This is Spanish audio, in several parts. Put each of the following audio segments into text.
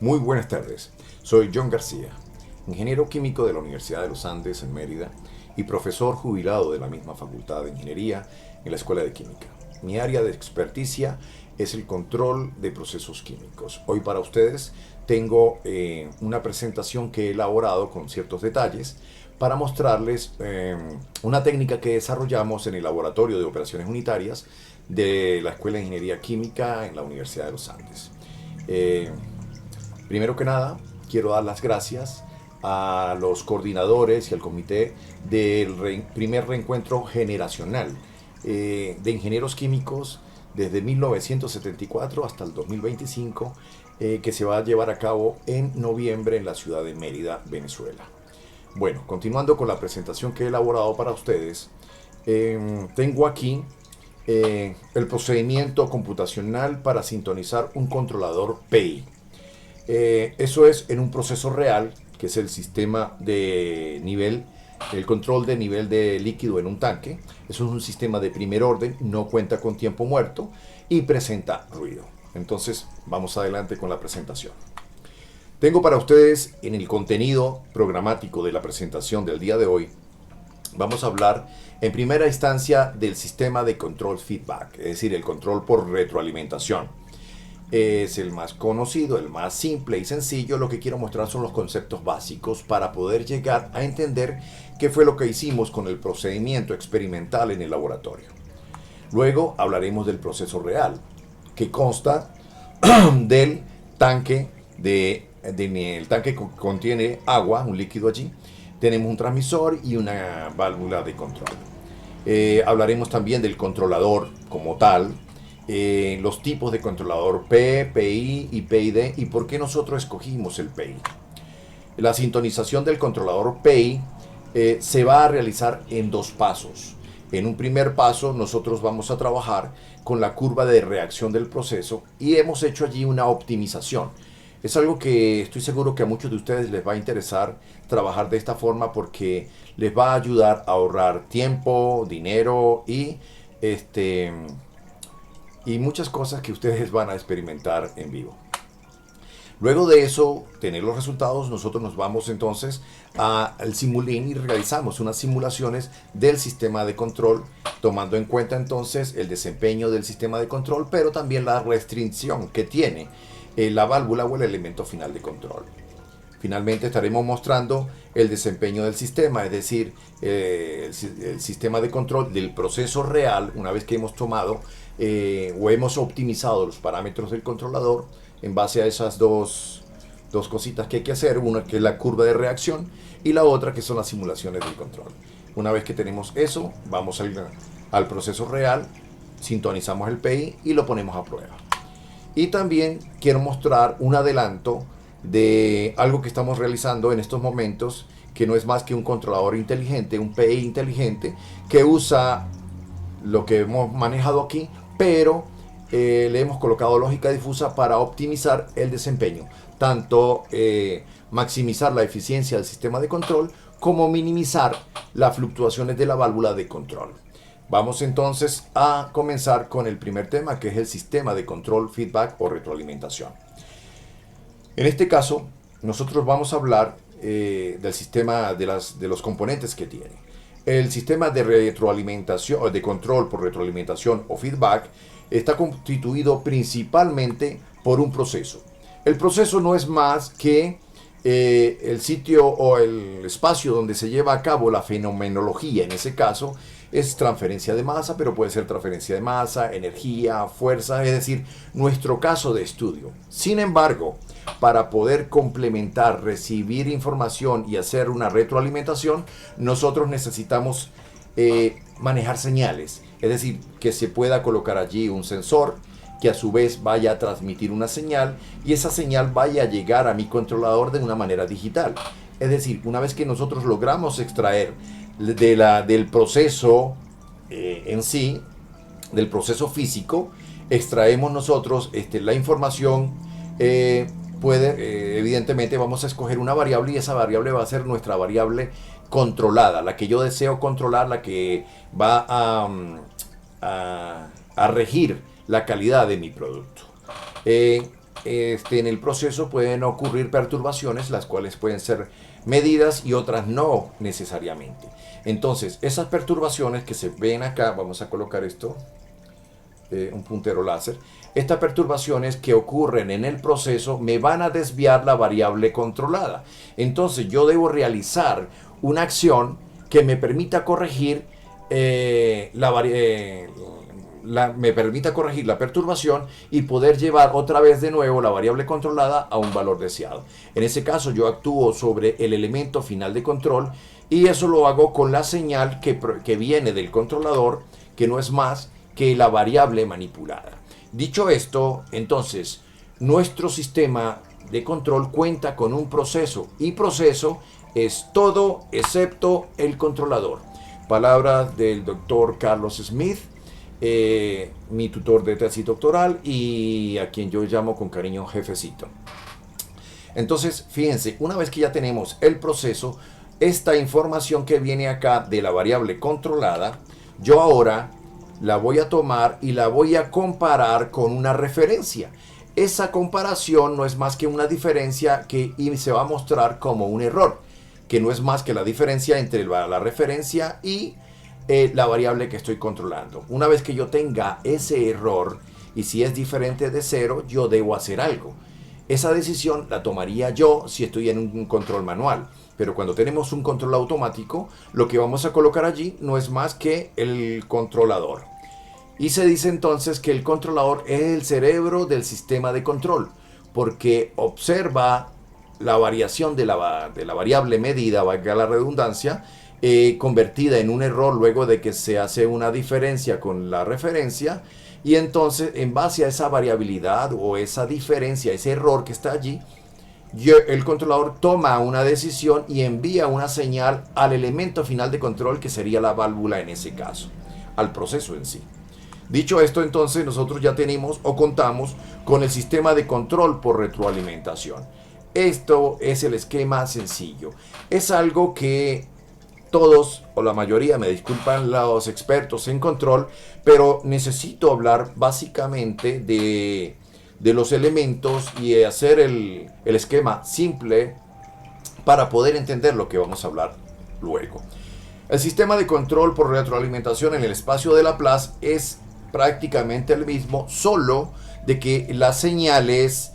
Muy buenas tardes, soy John García, ingeniero químico de la Universidad de los Andes en Mérida y profesor jubilado de la misma Facultad de Ingeniería en la Escuela de Química. Mi área de experticia es el control de procesos químicos. Hoy para ustedes tengo una presentación que he elaborado con ciertos detalles para mostrarles una técnica que desarrollamos en el Laboratorio de Operaciones Unitarias de la Escuela de Ingeniería Química en la Universidad de los Andes. Eh, Primero que nada, quiero dar las gracias a los coordinadores y al comité del primer reencuentro generacional de ingenieros químicos desde 1974 hasta el 2025, que se va a llevar a cabo en noviembre en la ciudad de Mérida, Venezuela. Bueno, continuando con la presentación que he elaborado para ustedes, tengo aquí el procedimiento computacional para sintonizar un controlador PI. Eso es en un proceso real, que es el sistema de nivel, el control de nivel de líquido en un tanque. Eso es un sistema de primer orden, no cuenta con tiempo muerto y presenta ruido. Entonces, vamos adelante con la presentación. Tengo para ustedes en el contenido programático de la presentación del día de hoy, vamos a hablar en primera instancia del sistema de control feedback, es decir, el control por retroalimentación. Es el más conocido, el más simple y sencillo. Lo que quiero mostrar son los conceptos básicos para poder llegar a entender qué fue lo que hicimos con el procedimiento experimental en el laboratorio. Luego hablaremos del proceso real, que consta del tanque el tanque contiene agua, un líquido allí. Tenemos un transmisor y una válvula de control. Hablaremos también del controlador como tal, los tipos de controlador P, PI y PID y por qué nosotros escogimos el PI. La sintonización del controlador PI se va a realizar en dos pasos. En un primer paso nosotros vamos a trabajar con la curva de reacción del proceso y hemos hecho allí una optimización. Es algo que estoy seguro que a muchos de ustedes les va a interesar trabajar de esta forma porque les va a ayudar a ahorrar tiempo, dinero y muchas cosas que ustedes van a experimentar en vivo. Luego de eso, tener los resultados, nosotros nos vamos entonces al Simulink y realizamos unas simulaciones del sistema de control, tomando en cuenta entonces el desempeño del sistema de control, pero también la restricción que tiene la válvula o el elemento final de control. Finalmente estaremos mostrando el desempeño del sistema, es decir, el sistema de control del proceso real, una vez que hemos tomado o hemos optimizado los parámetros del controlador en base a esas dos cositas que hay que hacer, una que es la curva de reacción y la otra que son las simulaciones del control. Una vez que tenemos eso, vamos al proceso real, sintonizamos el PI y lo ponemos a prueba. Y también quiero mostrar un adelanto de algo que estamos realizando en estos momentos, que no es más que un controlador inteligente, un PI inteligente, que usa lo que hemos manejado aquí, pero le hemos colocado lógica difusa para optimizar el desempeño, tanto maximizar la eficiencia del sistema de control como minimizar las fluctuaciones de la válvula de control. Vamos entonces a comenzar con el primer tema, que es el sistema de control feedback o retroalimentación. En este caso, nosotros vamos a hablar del sistema de los componentes que tiene. El sistema de retroalimentación, de control por retroalimentación o feedback, está constituido principalmente por un proceso. El proceso no es más que el sitio o el espacio donde se lleva a cabo la fenomenología. En ese caso es transferencia de masa, pero puede ser transferencia de masa, energía, fuerza, es decir, nuestro caso de estudio. Sin embargo, para poder complementar, recibir información y hacer una retroalimentación, nosotros necesitamos manejar señales, es decir, que se pueda colocar allí un sensor que a su vez vaya a transmitir una señal y esa señal vaya a llegar a mi controlador de una manera digital. Es decir, una vez que nosotros logramos extraer del proceso en sí, del proceso físico, extraemos nosotros la información, evidentemente vamos a escoger una variable y esa variable va a ser nuestra variable controlada, la que yo deseo controlar, la que va a regir la calidad de mi producto. en el proceso pueden ocurrir perturbaciones, las cuales pueden ser medidas y otras no necesariamente. Entonces, esas perturbaciones que se ven acá, vamos a colocar esto, un puntero láser, estas perturbaciones que ocurren en el proceso me van a desviar la variable controlada. Entonces, yo debo realizar una acción que me permita corregir me permita corregir la perturbación y poder llevar otra vez de nuevo la variable controlada a un valor deseado. En ese caso yo actúo sobre el elemento final de control y eso lo hago con la señal que viene del controlador, que no es más que la variable manipulada. Dicho esto, entonces, nuestro sistema de control cuenta con un proceso y proceso es todo excepto el controlador. Palabras del doctor Carlos Smith, mi tutor de tesis doctoral y a quien yo llamo con cariño jefecito. Entonces, fíjense, una vez que ya tenemos el proceso, esta información que viene acá de la variable controlada, yo ahora la voy a tomar y la voy a comparar con una referencia. Esa comparación no es más que una diferencia y se va a mostrar como un error, que no es más que la diferencia entre la referencia y la variable que estoy controlando. Una vez que yo tenga ese error, y si es diferente de 0, yo debo hacer algo. Esa decisión la tomaría yo si estoy en un control manual. Pero cuando tenemos un control automático, lo que vamos a colocar allí no es más que el controlador. Y se dice entonces que el controlador es el cerebro del sistema de control, porque observa la variación de la variable medida, valga la redundancia, convertida en un error luego de que se hace una diferencia con la referencia, y entonces en base a esa variabilidad o esa diferencia, ese error que está allí, el controlador toma una decisión y envía una señal al elemento final de control, que sería la válvula en ese caso, al proceso en sí. Dicho esto, entonces nosotros ya tenemos o contamos con el sistema de control por retroalimentación. Esto es el esquema sencillo. Es algo que todos, o la mayoría, me disculpan los expertos en control, pero necesito hablar básicamente de los elementos y hacer el esquema simple para poder entender lo que vamos a hablar luego. El sistema de control por retroalimentación en el espacio de Laplace es prácticamente el mismo, solo de que las señales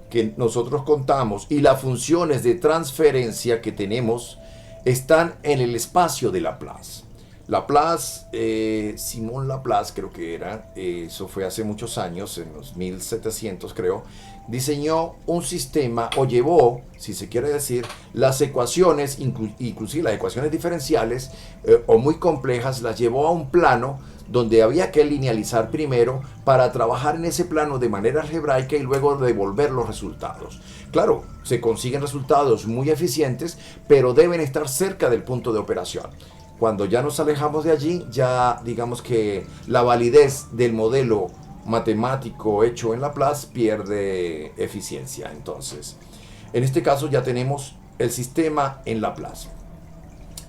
que nosotros contamos y las funciones de transferencia que tenemos están en el espacio de Laplace. Laplace, Simón Laplace creo que era, eso fue hace muchos años, en los 1700 creo, diseñó un sistema, o llevó, si se quiere decir, las ecuaciones, inclusive las ecuaciones diferenciales o muy complejas, las llevó a un plano donde había que linealizar primero para trabajar en ese plano de manera algebraica y luego devolver los resultados. Claro, se consiguen resultados muy eficientes, pero deben estar cerca del punto de operación. Cuando ya nos alejamos de allí, ya digamos que la validez del modelo matemático hecho en Laplace pierde eficiencia. Entonces, en este caso ya tenemos el sistema en Laplace.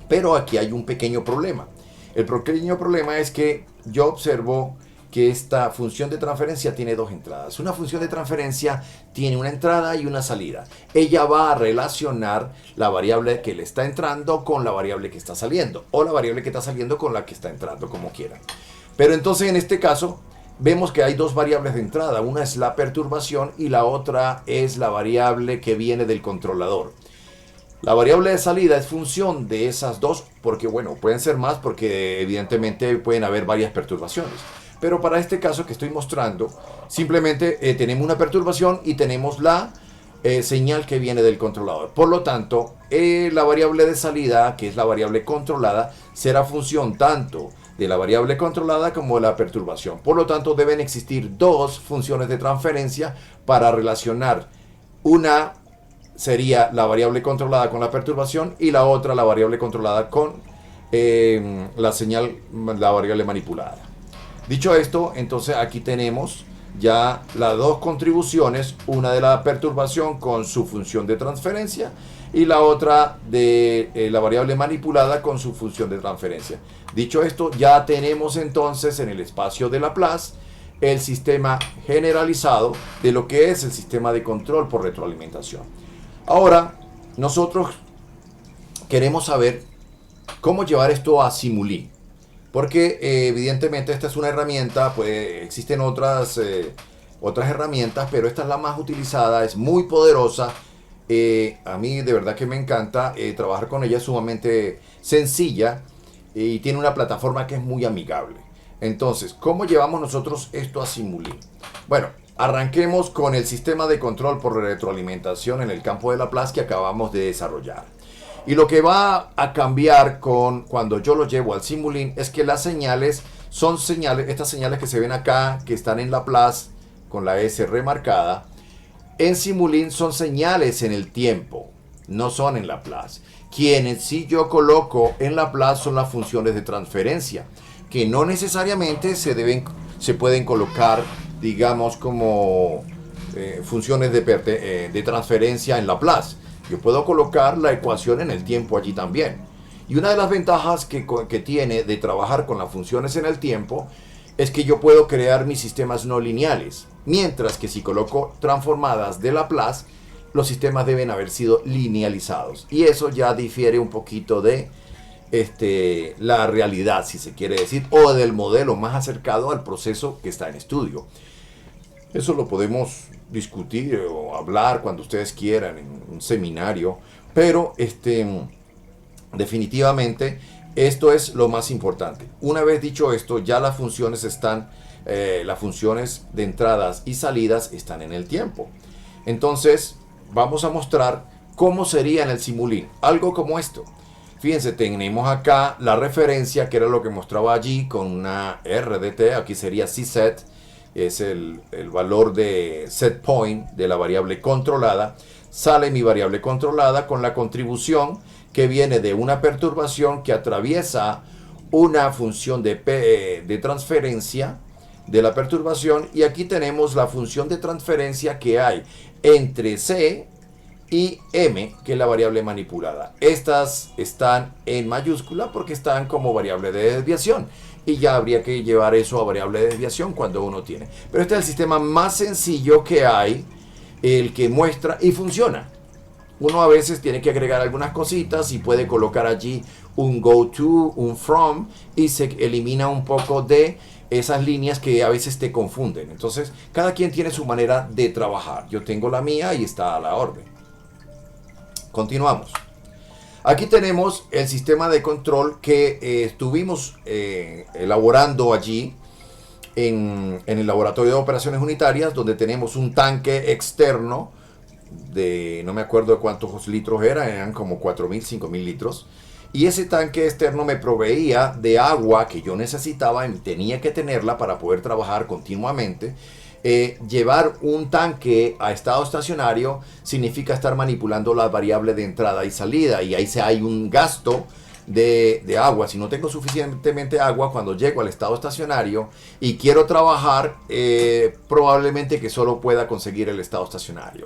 Pero aquí hay un pequeño problema. El pequeño problema es que yo observo que esta función de transferencia tiene dos entradas. Una función de transferencia tiene una entrada y una salida. Ella va a relacionar la variable que le está entrando con la variable que está saliendo, o la variable que está saliendo con la que está entrando, como quieran. Pero entonces en este caso vemos que hay dos variables de entrada. Una es la perturbación y la otra es la variable que viene del controlador. La variable de salida es función de esas dos, porque bueno, pueden ser más porque evidentemente pueden haber varias perturbaciones. Pero para este caso que estoy mostrando, simplemente tenemos una perturbación y tenemos la señal que viene del controlador. Por lo tanto, la variable de salida, que es la variable controlada, será función tanto de la variable controlada como de la perturbación. Por lo tanto, deben existir dos funciones de transferencia para relacionar. Una sería la variable controlada con la perturbación y la otra la variable controlada con la señal, la variable manipulada. Dicho esto, entonces aquí tenemos ya las dos contribuciones, una de la perturbación con su función de transferencia y la otra de la variable manipulada con su función de transferencia. Dicho esto, ya tenemos entonces en el espacio de Laplace el sistema generalizado de lo que es el sistema de control por retroalimentación. Ahora, nosotros queremos saber cómo llevar esto a Simulink, porque evidentemente esta es una herramienta, pues existen otras herramientas, pero esta es la más utilizada, es muy poderosa. A mí de verdad que me encanta trabajar con ella, es sumamente sencilla y tiene una plataforma que es muy amigable. Entonces, ¿cómo llevamos nosotros esto a Simulink? Bueno, arranquemos con el sistema de control por retroalimentación en el campo de Laplace que acabamos de desarrollar. Y lo que va a cambiar cuando yo lo llevo al Simulink es que las señales son señales, estas señales que se ven acá, que están en Laplace con la S remarcada, en Simulink son señales en el tiempo, no son en Laplace. Quienes sí yo coloco en Laplace son las funciones de transferencia, que no necesariamente se pueden colocar, digamos, como funciones de transferencia en Laplace. Yo puedo colocar la ecuación en el tiempo allí también. Y una de las ventajas que tiene de trabajar con las funciones en el tiempo es que yo puedo crear mis sistemas no lineales. Mientras que si coloco transformadas de Laplace, los sistemas deben haber sido linealizados. Y eso ya difiere un poquito de la realidad, si se quiere decir, o del modelo más acercado al proceso que está en estudio. Eso lo podemos discutir o hablar cuando ustedes quieran en un seminario, pero definitivamente esto es lo más importante. Una vez dicho esto, ya las funciones las funciones de entradas y salidas están en el tiempo. Entonces, vamos a mostrar cómo sería en el Simulink. Algo como esto. Fíjense, tenemos acá la referencia, que era lo que mostraba allí, con una RDT. Aquí sería cset, es el valor de set point de la variable controlada. Sale mi variable controlada con la contribución que viene de una perturbación que atraviesa una función de transferencia de la perturbación, y aquí tenemos la función de transferencia que hay entre C y M, que es la variable manipulada. Estas están en mayúscula porque están como variable de desviación, y ya habría que llevar eso a variable de desviación cuando uno tiene. Pero este es el sistema más sencillo que hay, el que muestra y funciona. Uno a veces tiene que agregar algunas cositas y puede colocar allí un go to, un from, y se elimina un poco de esas líneas que a veces te confunden. Entonces, cada quien tiene su manera de trabajar. Yo tengo la mía y está a la orden. Continuamos. Aquí tenemos el sistema de control que estuvimos elaborando allí en el laboratorio de operaciones unitarias, donde tenemos un tanque externo de, no me acuerdo de cuántos litros eran como 4.000, 5.000 litros. Y ese tanque externo me proveía de agua que yo necesitaba y tenía que tenerla para poder trabajar continuamente. Llevar un tanque a estado estacionario significa estar manipulando la variable de entrada y salida, y ahí hay un gasto de agua. Si no tengo suficientemente agua cuando llego al estado estacionario y quiero trabajar, probablemente que solo pueda conseguir el estado estacionario.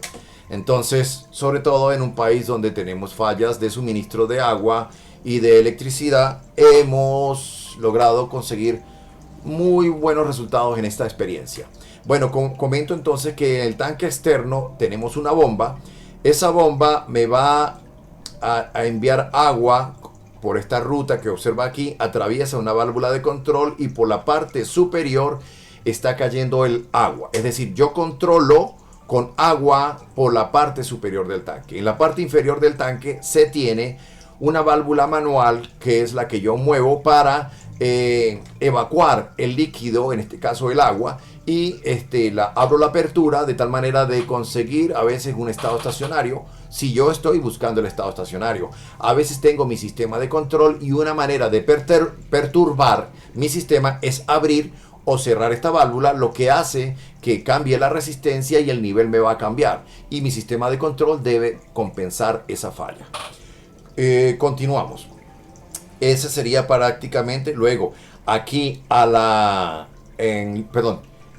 Entonces, sobre todo en un país donde tenemos fallas de suministro de agua y de electricidad, hemos logrado conseguir muy buenos resultados en esta experiencia. Bueno, comento entonces que en el tanque externo tenemos una bomba. Esa bomba me va a enviar agua por esta ruta que observa aquí, atraviesa una válvula de control y por la parte superior está cayendo el agua. Es decir, yo controlo con agua por la parte superior del tanque. En la parte inferior del tanque se tiene una válvula manual, que es la que yo muevo para evacuar el líquido, en este caso el agua, y abro la apertura de tal manera de conseguir a veces un estado estacionario si yo estoy buscando el estado estacionario. A veces tengo mi sistema de control y una manera de perturbar mi sistema es abrir o cerrar esta válvula, lo que hace que cambie la resistencia y el nivel me va a cambiar, y mi sistema de control debe compensar esa falla. Continuamos. Ese sería prácticamente. Luego aquí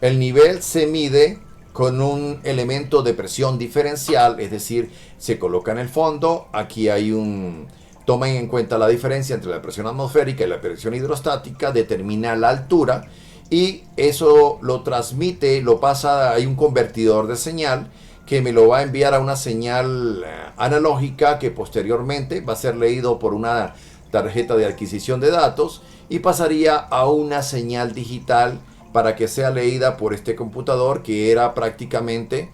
el nivel se mide con un elemento de presión diferencial, es decir, se coloca en el fondo. Aquí hay tomen en cuenta la diferencia entre la presión atmosférica y la presión hidrostática, determina la altura, y eso lo transmite, lo pasa, hay un convertidor de señal que me lo va a enviar a una señal analógica que posteriormente va a ser leído por una tarjeta de adquisición de datos y pasaría a una señal digital para que sea leída por este computador, que era prácticamente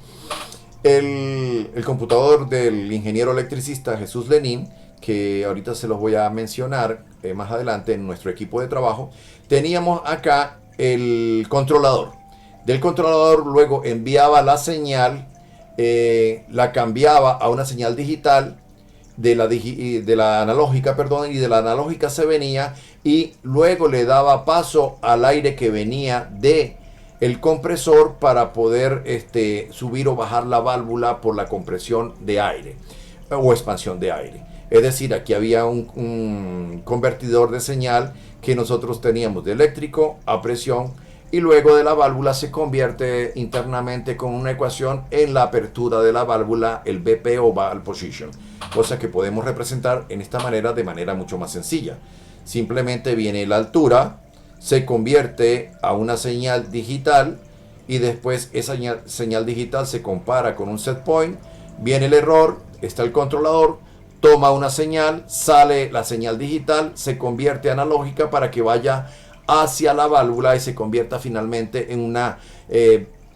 el computador del ingeniero electricista Jesús Lenín, que ahorita se los voy a mencionar más adelante en nuestro equipo de trabajo. Teníamos acá el controlador. Del controlador luego enviaba la señal, la cambiaba a una señal digital de la analógica, perdón, y de la analógica se venía y luego le daba paso al aire que venía de el compresor para poder subir o bajar la válvula por la compresión de aire o expansión de aire. Es decir, aquí había un convertidor de señal que nosotros teníamos de eléctrico a presión y luego de la válvula se convierte internamente con una ecuación en la apertura de la válvula, el BP o valve position, cosa que podemos representar en esta manera de manera mucho más sencilla. Simplemente viene la altura, se convierte a una señal digital y después esa señal digital se compara con un set point, viene el error, está el controlador, toma una señal, sale la señal digital, se convierte analógica para que vaya hacia la válvula y se convierta finalmente en una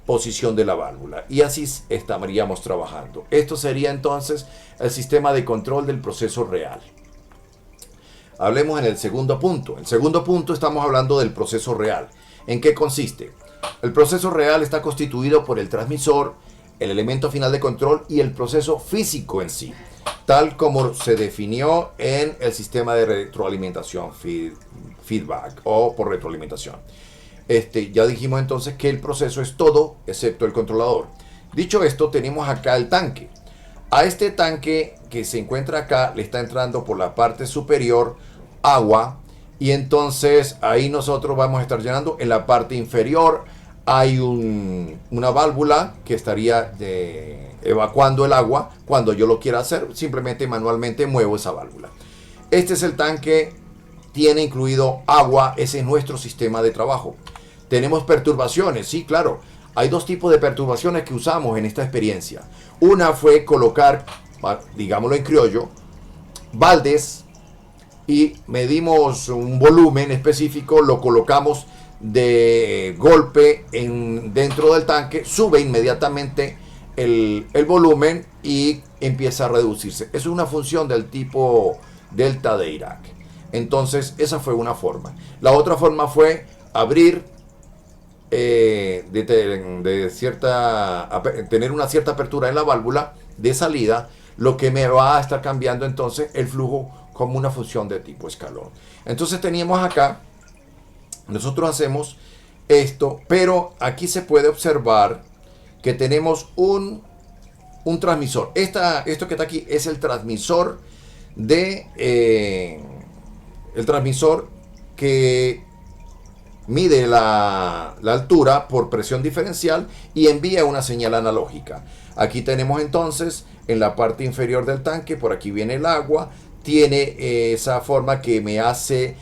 posición de la válvula. Y así estaríamos trabajando. Esto sería entonces el sistema de control del proceso real. Hablemos en el segundo punto. En el segundo punto estamos hablando del proceso real. ¿En qué consiste? El proceso real está constituido por el transmisor, el elemento final de control y el proceso físico en sí, tal como se definió en el sistema de retroalimentación, feedback o por retroalimentación. Ya dijimos entonces que el proceso es todo excepto el controlador. Dicho esto, tenemos acá el tanque. A este tanque que se encuentra acá le está entrando por la parte superior agua y entonces ahí nosotros vamos a estar llenando. En la parte inferior hay una válvula que estaría evacuando el agua. Cuando yo lo quiera hacer, simplemente manualmente muevo esa válvula. Este es el tanque, tiene incluido agua, ese es nuestro sistema de trabajo. Tenemos perturbaciones, sí, claro. Hay dos tipos de perturbaciones que usamos en esta experiencia. Una fue colocar, digámoslo en criollo, baldes y medimos un volumen específico, lo colocamos de golpe dentro del tanque, sube inmediatamente el volumen y empieza a reducirse. Eso es una función del tipo delta de Dirac. Entonces esa fue una forma. La otra forma fue abrir tener una cierta apertura en la válvula de salida, lo que me va a estar cambiando entonces el flujo como una función de tipo escalón. Entonces teníamos acá, nosotros hacemos esto, pero aquí se puede observar que tenemos un transmisor. Esto que está aquí es el transmisor el transmisor que mide la altura por presión diferencial y envía una señal analógica. Aquí tenemos entonces en la parte inferior del tanque, por aquí viene el agua, tiene esa forma que me hace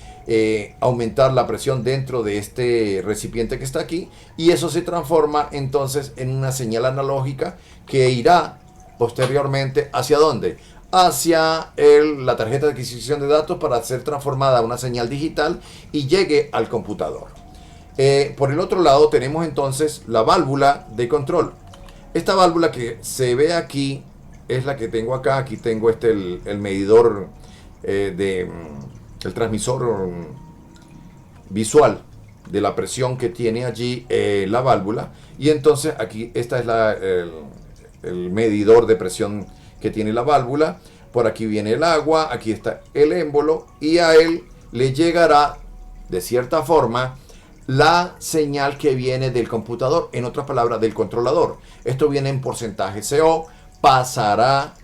aumentar la presión dentro de este recipiente que está aquí y eso se transforma entonces en una señal analógica que irá posteriormente ¿hacia dónde? Hacia la tarjeta de adquisición de datos para ser transformada a una señal digital y llegue al computador. Por el otro lado tenemos entonces la válvula de control. Esta válvula que se ve aquí es la que tengo acá. Aquí tengo el medidor el transmisor visual de la presión que tiene allí la válvula. Y entonces aquí esta es el medidor de presión que tiene la válvula. Por aquí viene el agua, aquí está el émbolo y a él le llegará de cierta forma la señal que viene del computador, en otras palabras del controlador. Esto viene en porcentaje CO, pasará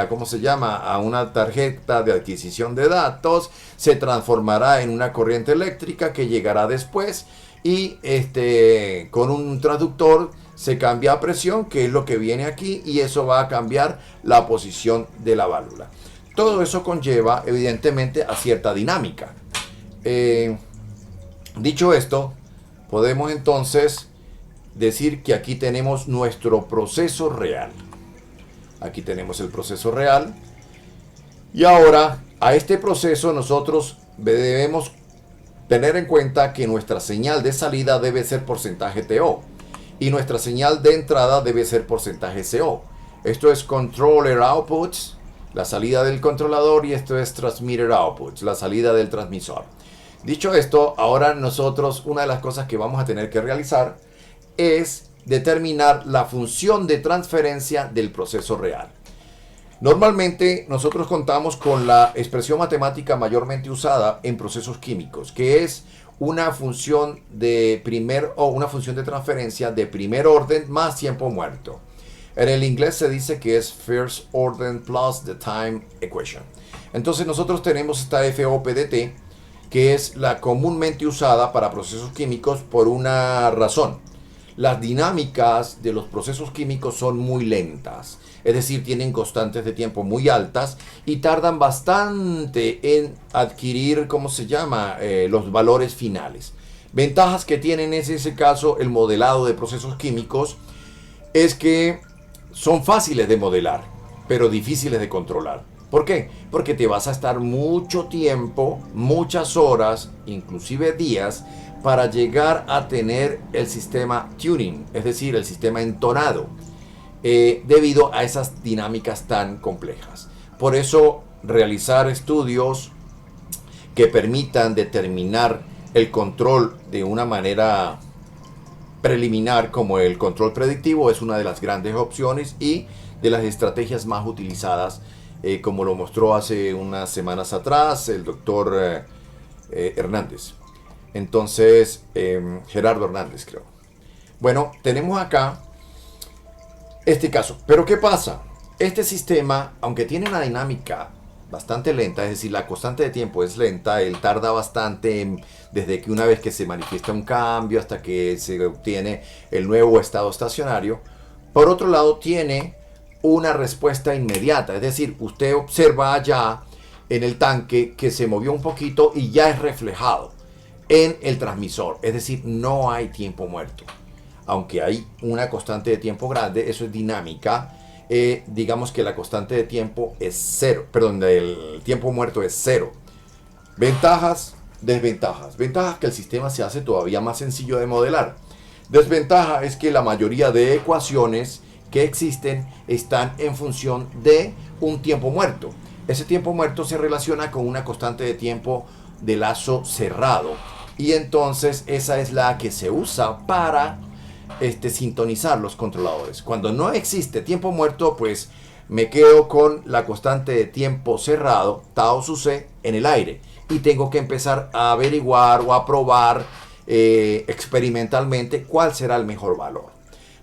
¿cómo se llama? A una tarjeta de adquisición de datos, se transformará en una corriente eléctrica que llegará después y con un transductor se cambia a presión, que es lo que viene aquí, y eso va a cambiar la posición de la válvula. Todo eso conlleva evidentemente a cierta dinámica. Dicho esto, podemos entonces decir que aquí tenemos nuestro proceso real. Aquí tenemos el proceso real. Y ahora, a este proceso nosotros debemos tener en cuenta que nuestra señal de salida debe ser porcentaje TO. Y nuestra señal de entrada debe ser porcentaje CO. Esto es controller outputs, la salida del controlador, y esto es transmitter outputs, la salida del transmisor. Dicho esto, ahora nosotros una de las cosas que vamos a tener que realizar es determinar la función de transferencia del proceso real. Normalmente nosotros contamos con la expresión matemática mayormente usada en procesos químicos, que es una función de una función de transferencia de primer orden más tiempo muerto. En el inglés se dice que es first order plus the time equation. Entonces nosotros tenemos esta FOPDT, que es la comúnmente usada para procesos químicos por una razón. Las dinámicas de los procesos químicos son muy lentas, es decir, tienen constantes de tiempo muy altas y tardan bastante en adquirir, los valores finales. Ventajas que tienen en ese caso el modelado de procesos químicos es que son fáciles de modelar, pero difíciles de controlar. ¿Por qué? Porque te vas a estar mucho tiempo, muchas horas, inclusive días, para llegar a tener el sistema tuning, es decir, el sistema entonado, debido a esas dinámicas tan complejas. Por eso, realizar estudios que permitan determinar el control de una manera preliminar, como el control predictivo, es una de las grandes opciones y de las estrategias más utilizadas, como lo mostró hace unas semanas atrás el doctor Hernández. Entonces, Gerardo Hernández, creo. Bueno, tenemos acá este caso. Pero ¿qué pasa? Este sistema, aunque tiene una dinámica bastante lenta, es decir, la constante de tiempo es lenta, él tarda bastante desde que una vez que se manifiesta un cambio hasta que se obtiene el nuevo estado estacionario. Por otro lado, tiene una respuesta inmediata, es decir, usted observa allá en el tanque que se movió un poquito y ya es reflejado en el transmisor, es decir, no hay tiempo muerto. Aunque hay una constante de tiempo grande, eso es dinámica. Digamos que la constante de tiempo es cero, perdón, el tiempo muerto es cero. Ventajas, desventajas. Ventajas, que el sistema se hace todavía más sencillo de modelar. Desventaja es que la mayoría de ecuaciones que existen están en función de un tiempo muerto. Ese tiempo muerto se relaciona con una constante de tiempo de lazo cerrado, y entonces esa es la que se usa para sintonizar los controladores. Cuando no existe tiempo muerto, pues me quedo con la constante de tiempo cerrado, tau sub c, en el aire, y tengo que empezar a averiguar o a probar experimentalmente cuál será el mejor valor.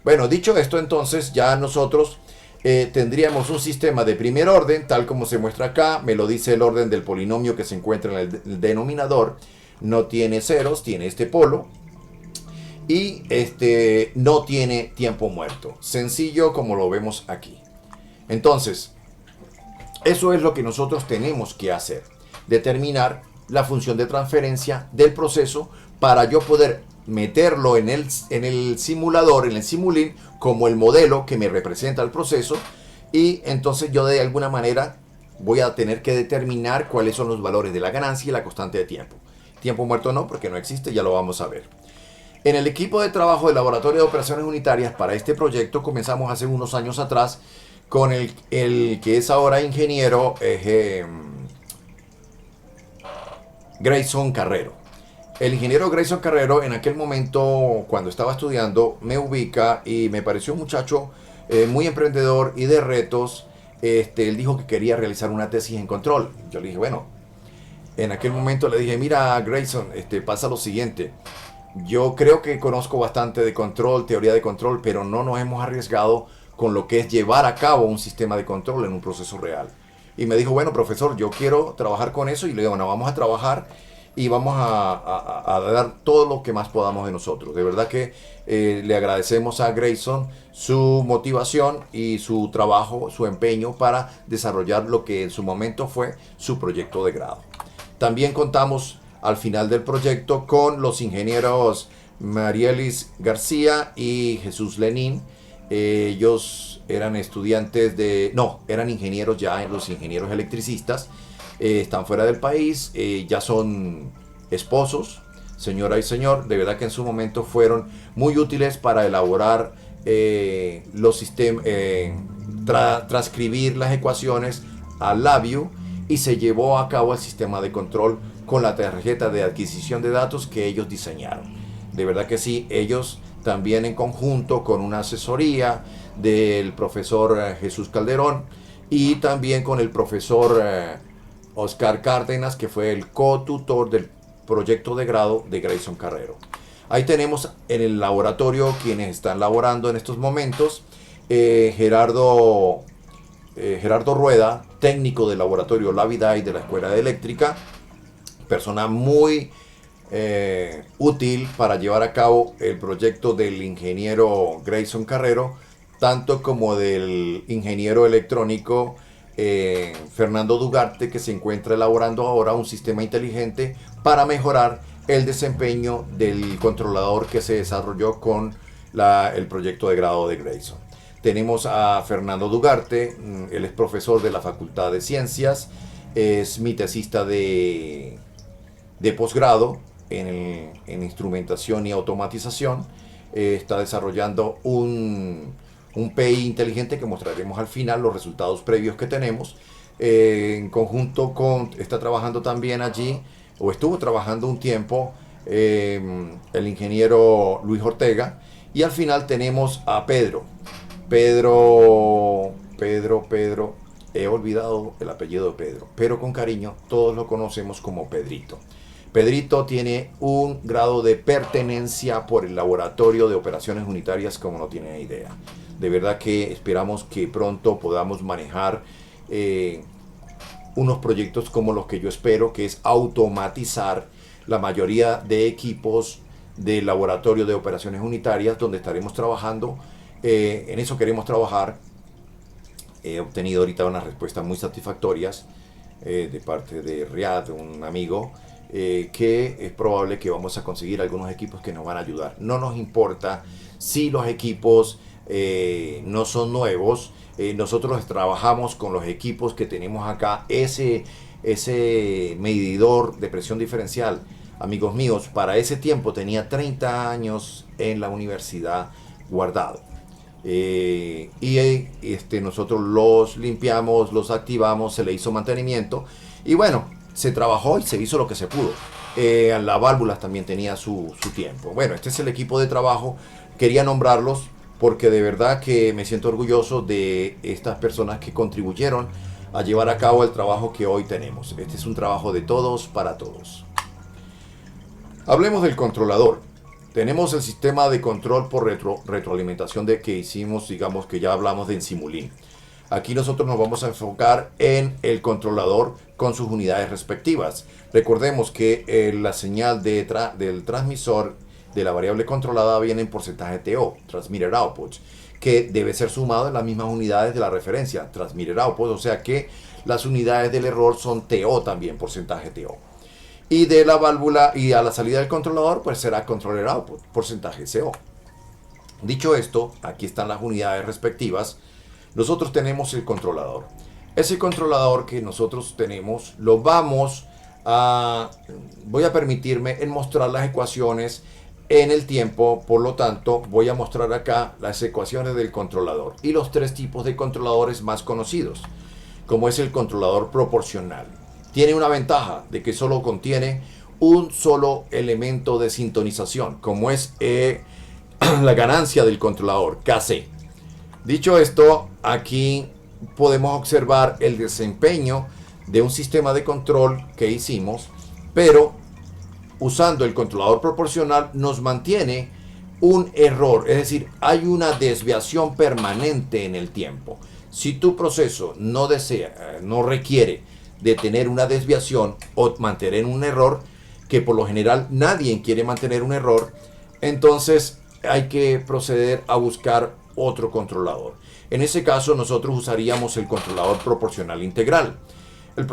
Bueno, dicho esto, entonces ya nosotros tendríamos un sistema de primer orden, tal como se muestra acá. Me lo dice el orden del polinomio que se encuentra en el denominador. No tiene ceros, tiene este polo. Y no tiene tiempo muerto. Sencillo como lo vemos aquí. Entonces, eso es lo que nosotros tenemos que hacer. Determinar la función de transferencia del proceso para yo poder meterlo en el simulador, en el simulink, como el modelo que me representa el proceso. Y entonces yo de alguna manera voy a tener que determinar cuáles son los valores de la ganancia y la constante de tiempo. Tiempo muerto no, porque no existe, ya lo vamos a ver. En el equipo de trabajo del Laboratorio de Operaciones Unitarias para este proyecto comenzamos hace unos años atrás con el que es ahora ingeniero, Grayson Carrero. El ingeniero Grayson Carrero, en aquel momento, cuando estaba estudiando, me ubica y me pareció un muchacho muy emprendedor y de retos. Él dijo que quería realizar una tesis en control. Yo le dije, bueno, en aquel momento le dije, mira Grayson, pasa lo siguiente. Yo creo que conozco bastante de control, teoría de control, pero no nos hemos arriesgado con lo que es llevar a cabo un sistema de control en un proceso real. Y me dijo, bueno, profesor, yo quiero trabajar con eso. Y le digo, bueno, vamos a trabajar y vamos a dar todo lo que más podamos de nosotros. De verdad que le agradecemos a Grayson su motivación y su trabajo, su empeño para desarrollar lo que en su momento fue su proyecto de grado. También contamos al final del proyecto con los ingenieros Marielis García y Jesús Lenín. Ellos eran estudiantes no, eran ingenieros ya, los ingenieros electricistas. Están fuera del país, ya son esposos, señora y señor. De verdad que en su momento fueron muy útiles para elaborar los sistemas, transcribir las ecuaciones al labio, y se llevó a cabo el sistema de control con la tarjeta de adquisición de datos que ellos diseñaron. De verdad que sí, ellos también en conjunto con una asesoría del profesor Jesús Calderón, y también con el profesor Oscar Cárdenas, que fue el co-tutor del proyecto de grado de Grayson Carrero. Ahí tenemos en el laboratorio quienes están laborando en estos momentos. Gerardo Rueda, técnico del laboratorio La Viday de la Escuela de Eléctrica, persona muy útil para llevar a cabo el proyecto del ingeniero Grayson Carrero, tanto como del ingeniero electrónico Fernando Dugarte, que se encuentra elaborando ahora un sistema inteligente para mejorar el desempeño del controlador que se desarrolló con el proyecto de grado de Grayson. Tenemos a Fernando Dugarte, él es profesor de la Facultad de Ciencias, es mi tesista de posgrado en instrumentación y automatización. Está desarrollando un PI inteligente que mostraremos al final los resultados previos que tenemos. En conjunto está trabajando también allí, o estuvo trabajando un tiempo, el ingeniero Luis Ortega. Y al final tenemos a Pedro, he olvidado el apellido de Pedro, pero con cariño todos lo conocemos como Pedrito. Pedrito tiene un grado de pertenencia por el laboratorio de operaciones unitarias como no tiene idea. De verdad que esperamos que pronto podamos manejar unos proyectos como los que yo espero, que es automatizar la mayoría de equipos del laboratorio de operaciones unitarias, donde estaremos trabajando. En eso queremos trabajar. He obtenido ahorita unas respuestas muy satisfactorias de parte de Riad, un amigo, que es probable que vamos a conseguir algunos equipos que nos van a ayudar. No nos importa si los equipos no son nuevos. Nosotros trabajamos con los equipos que tenemos acá. Ese medidor de presión diferencial, amigos míos, para ese tiempo tenía 30 años en la universidad guardado. Nosotros los limpiamos, los activamos, se le hizo mantenimiento y bueno, se trabajó y se hizo lo que se pudo. Las válvulas también tenía su tiempo. Bueno, este es el equipo de trabajo. Quería nombrarlos porque de verdad que me siento orgulloso de estas personas que contribuyeron a llevar a cabo el trabajo que hoy tenemos. Este es un trabajo de todos para todos. Hablemos del controlador. Tenemos el sistema de control por retroalimentación que hicimos, digamos que ya hablamos de Simulink. Aquí nosotros nos vamos a enfocar en el controlador con sus unidades respectivas. Recordemos que la señal del transmisor de la variable controlada viene en porcentaje TO, Transmitter Output, que debe ser sumado en las mismas unidades de la referencia, Transmitter Output, o sea que las unidades del error son TO también, porcentaje TO. Y de la válvula y a la salida del controlador, pues será Controller Output, porcentaje CO. Dicho esto, aquí están las unidades respectivas. Nosotros tenemos el controlador. Ese controlador que nosotros tenemos, voy a permitirme en mostrar las ecuaciones en el tiempo. Por lo tanto, voy a mostrar acá las ecuaciones del controlador y los tres tipos de controladores más conocidos, como es el controlador proporcional. Tiene una ventaja de que solo contiene un solo elemento de sintonización, como es la ganancia del controlador, KC. Dicho esto, aquí podemos observar el desempeño de un sistema de control que hicimos, pero usando el controlador proporcional nos mantiene un error, es decir, hay una desviación permanente en el tiempo. Si tu proceso no requiere de tener una desviación o mantener un error, que por lo general nadie quiere mantener un error, entonces hay que proceder a buscar otro controlador. En ese caso nosotros usaríamos el controlador proporcional integral.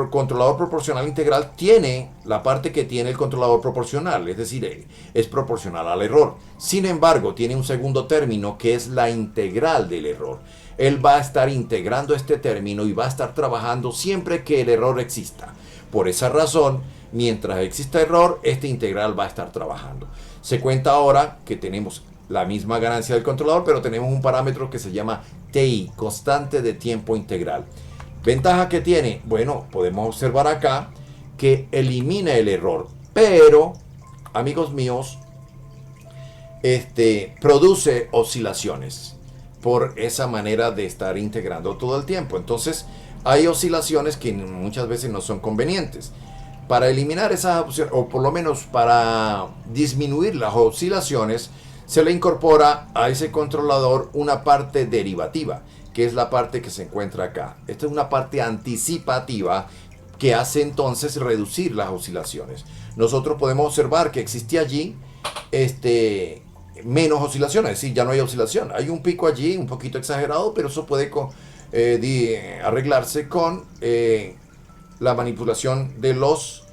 controlador proporcional integral tiene la parte que tiene el controlador proporcional, es decir, es proporcional al error. Sin embargo, tiene un segundo término que es la integral del error. Él va a estar integrando este término y va a estar trabajando siempre que el error exista. Por esa razón, mientras exista error, este integral va a estar trabajando. Se cuenta ahora que tenemos la misma ganancia del controlador, pero tenemos un parámetro que se llama TI, constante de tiempo integral. ¿Ventaja que tiene? Bueno, podemos observar acá que elimina el error, pero, amigos míos, produce oscilaciones por esa manera de estar integrando todo el tiempo. Entonces, hay oscilaciones que muchas veces no son convenientes. Para eliminar esas opciones, o por lo menos para disminuir las oscilaciones, se le incorpora a ese controlador una parte derivativa, que es la parte que se encuentra acá. Esta es una parte anticipativa que hace entonces reducir las oscilaciones. Nosotros podemos observar que existe allí menos oscilaciones, es decir, ya no hay oscilación. Hay un pico allí, un poquito exagerado, pero eso puede arreglarse con la manipulación de los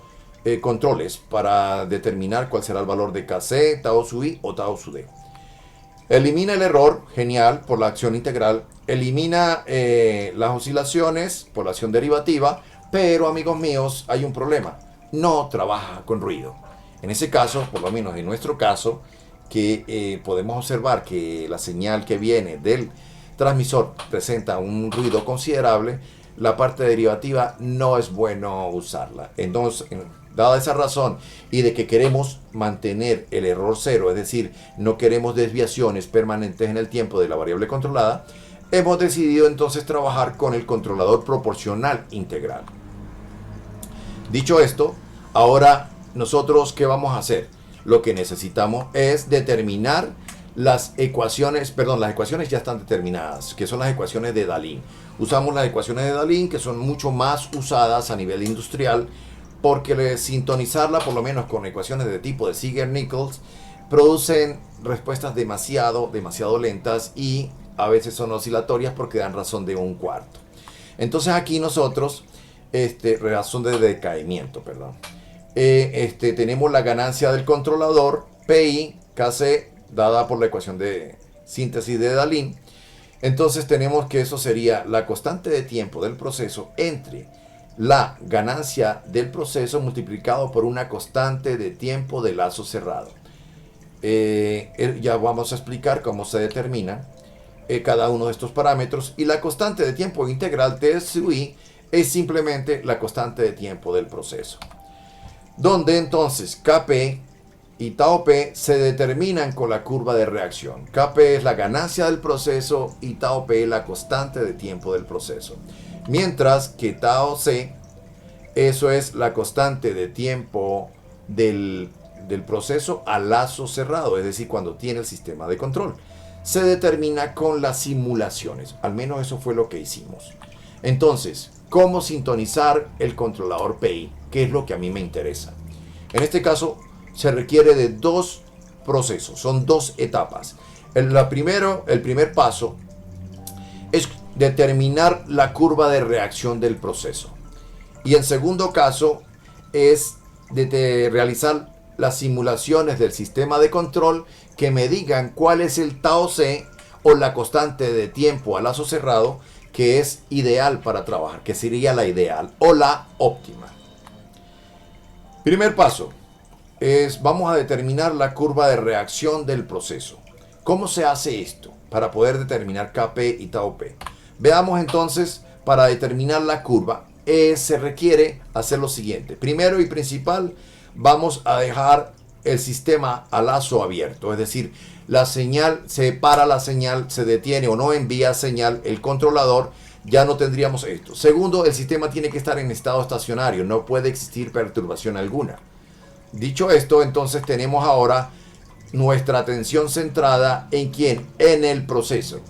controles para determinar cuál será el valor de Kc, tau sub i o tau sub d. Elimina el error, genial, por la acción integral. Elimina las oscilaciones por la acción derivativa, pero amigos míos, hay un problema. No trabaja con ruido. En ese caso, por lo menos en nuestro caso, que podemos observar que la señal que viene del transmisor presenta un ruido considerable, la parte derivativa no es bueno usarla. Entonces, dada esa razón y de que queremos mantener el error cero, es decir, no queremos desviaciones permanentes en el tiempo de la variable controlada, hemos decidido entonces trabajar con el controlador proporcional integral. Dicho esto, ahora nosotros ¿qué vamos a hacer? Lo que necesitamos es determinar las ecuaciones ya están determinadas, que son las ecuaciones de Dahlen. Usamos las ecuaciones de Dahlen, que son mucho más usadas a nivel industrial, porque sintonizarla, por lo menos con ecuaciones de tipo de Ziegler-Nichols, producen respuestas demasiado lentas y a veces son oscilatorias porque dan razón de un cuarto. Entonces aquí nosotros, razón de decaimiento, perdón. Tenemos la ganancia del controlador, PI, Kc, dada por la ecuación de síntesis de Dahlen. Entonces tenemos que eso sería la constante de tiempo del proceso entre la ganancia del proceso multiplicado por una constante de tiempo de lazo cerrado. Ya vamos a explicar cómo se determina cada uno de estos parámetros, y la constante de tiempo integral T sub i es simplemente la constante de tiempo del proceso, donde entonces Kp y tau p se determinan con la curva de reacción. Kp es la ganancia del proceso y tau p la constante de tiempo del proceso. Mientras que tau c, eso es la constante de tiempo del proceso a lazo cerrado, es decir, cuando tiene el sistema de control. Se determina con las simulaciones, al menos eso fue lo que hicimos. Entonces, ¿cómo sintonizar el controlador PI? ¿Qué es lo que a mí me interesa? En este caso, se requiere de dos procesos, son dos etapas. El primer paso es determinar la curva de reacción del proceso. Y en segundo caso es realizar las simulaciones del sistema de control que me digan cuál es el tau c o la constante de tiempo a lazo cerrado que es ideal para trabajar, que sería la ideal o la óptima. Primer paso. Vamos a determinar la curva de reacción del proceso. ¿Cómo se hace esto para poder determinar Kp y tau p? Veamos entonces, para determinar la curva, se requiere hacer lo siguiente. Primero y principal, vamos a dejar el sistema a lazo abierto, es decir, la señal, se para la señal, se detiene o no envía señal el controlador, ya no tendríamos esto. Segundo, el sistema tiene que estar en estado estacionario, no puede existir perturbación alguna. Dicho esto, entonces tenemos ahora nuestra atención centrada en ¿quién? En el proceso,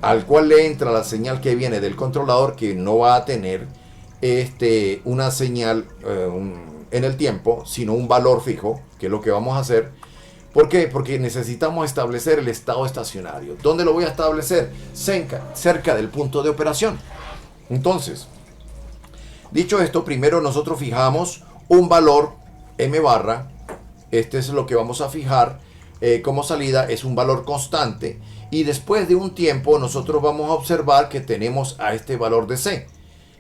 al cual le entra la señal que viene del controlador, que no va a tener una señal en el tiempo, sino un valor fijo, que es lo que vamos a hacer. ¿Por qué? Porque necesitamos establecer el estado estacionario. ¿Dónde lo voy a establecer? Cerca del punto de operación. Entonces, Dicho esto, primero nosotros fijamos un valor m barra. Este es lo que vamos a fijar como salida, es un valor constante. Y después de un tiempo nosotros vamos a observar que tenemos a este valor de C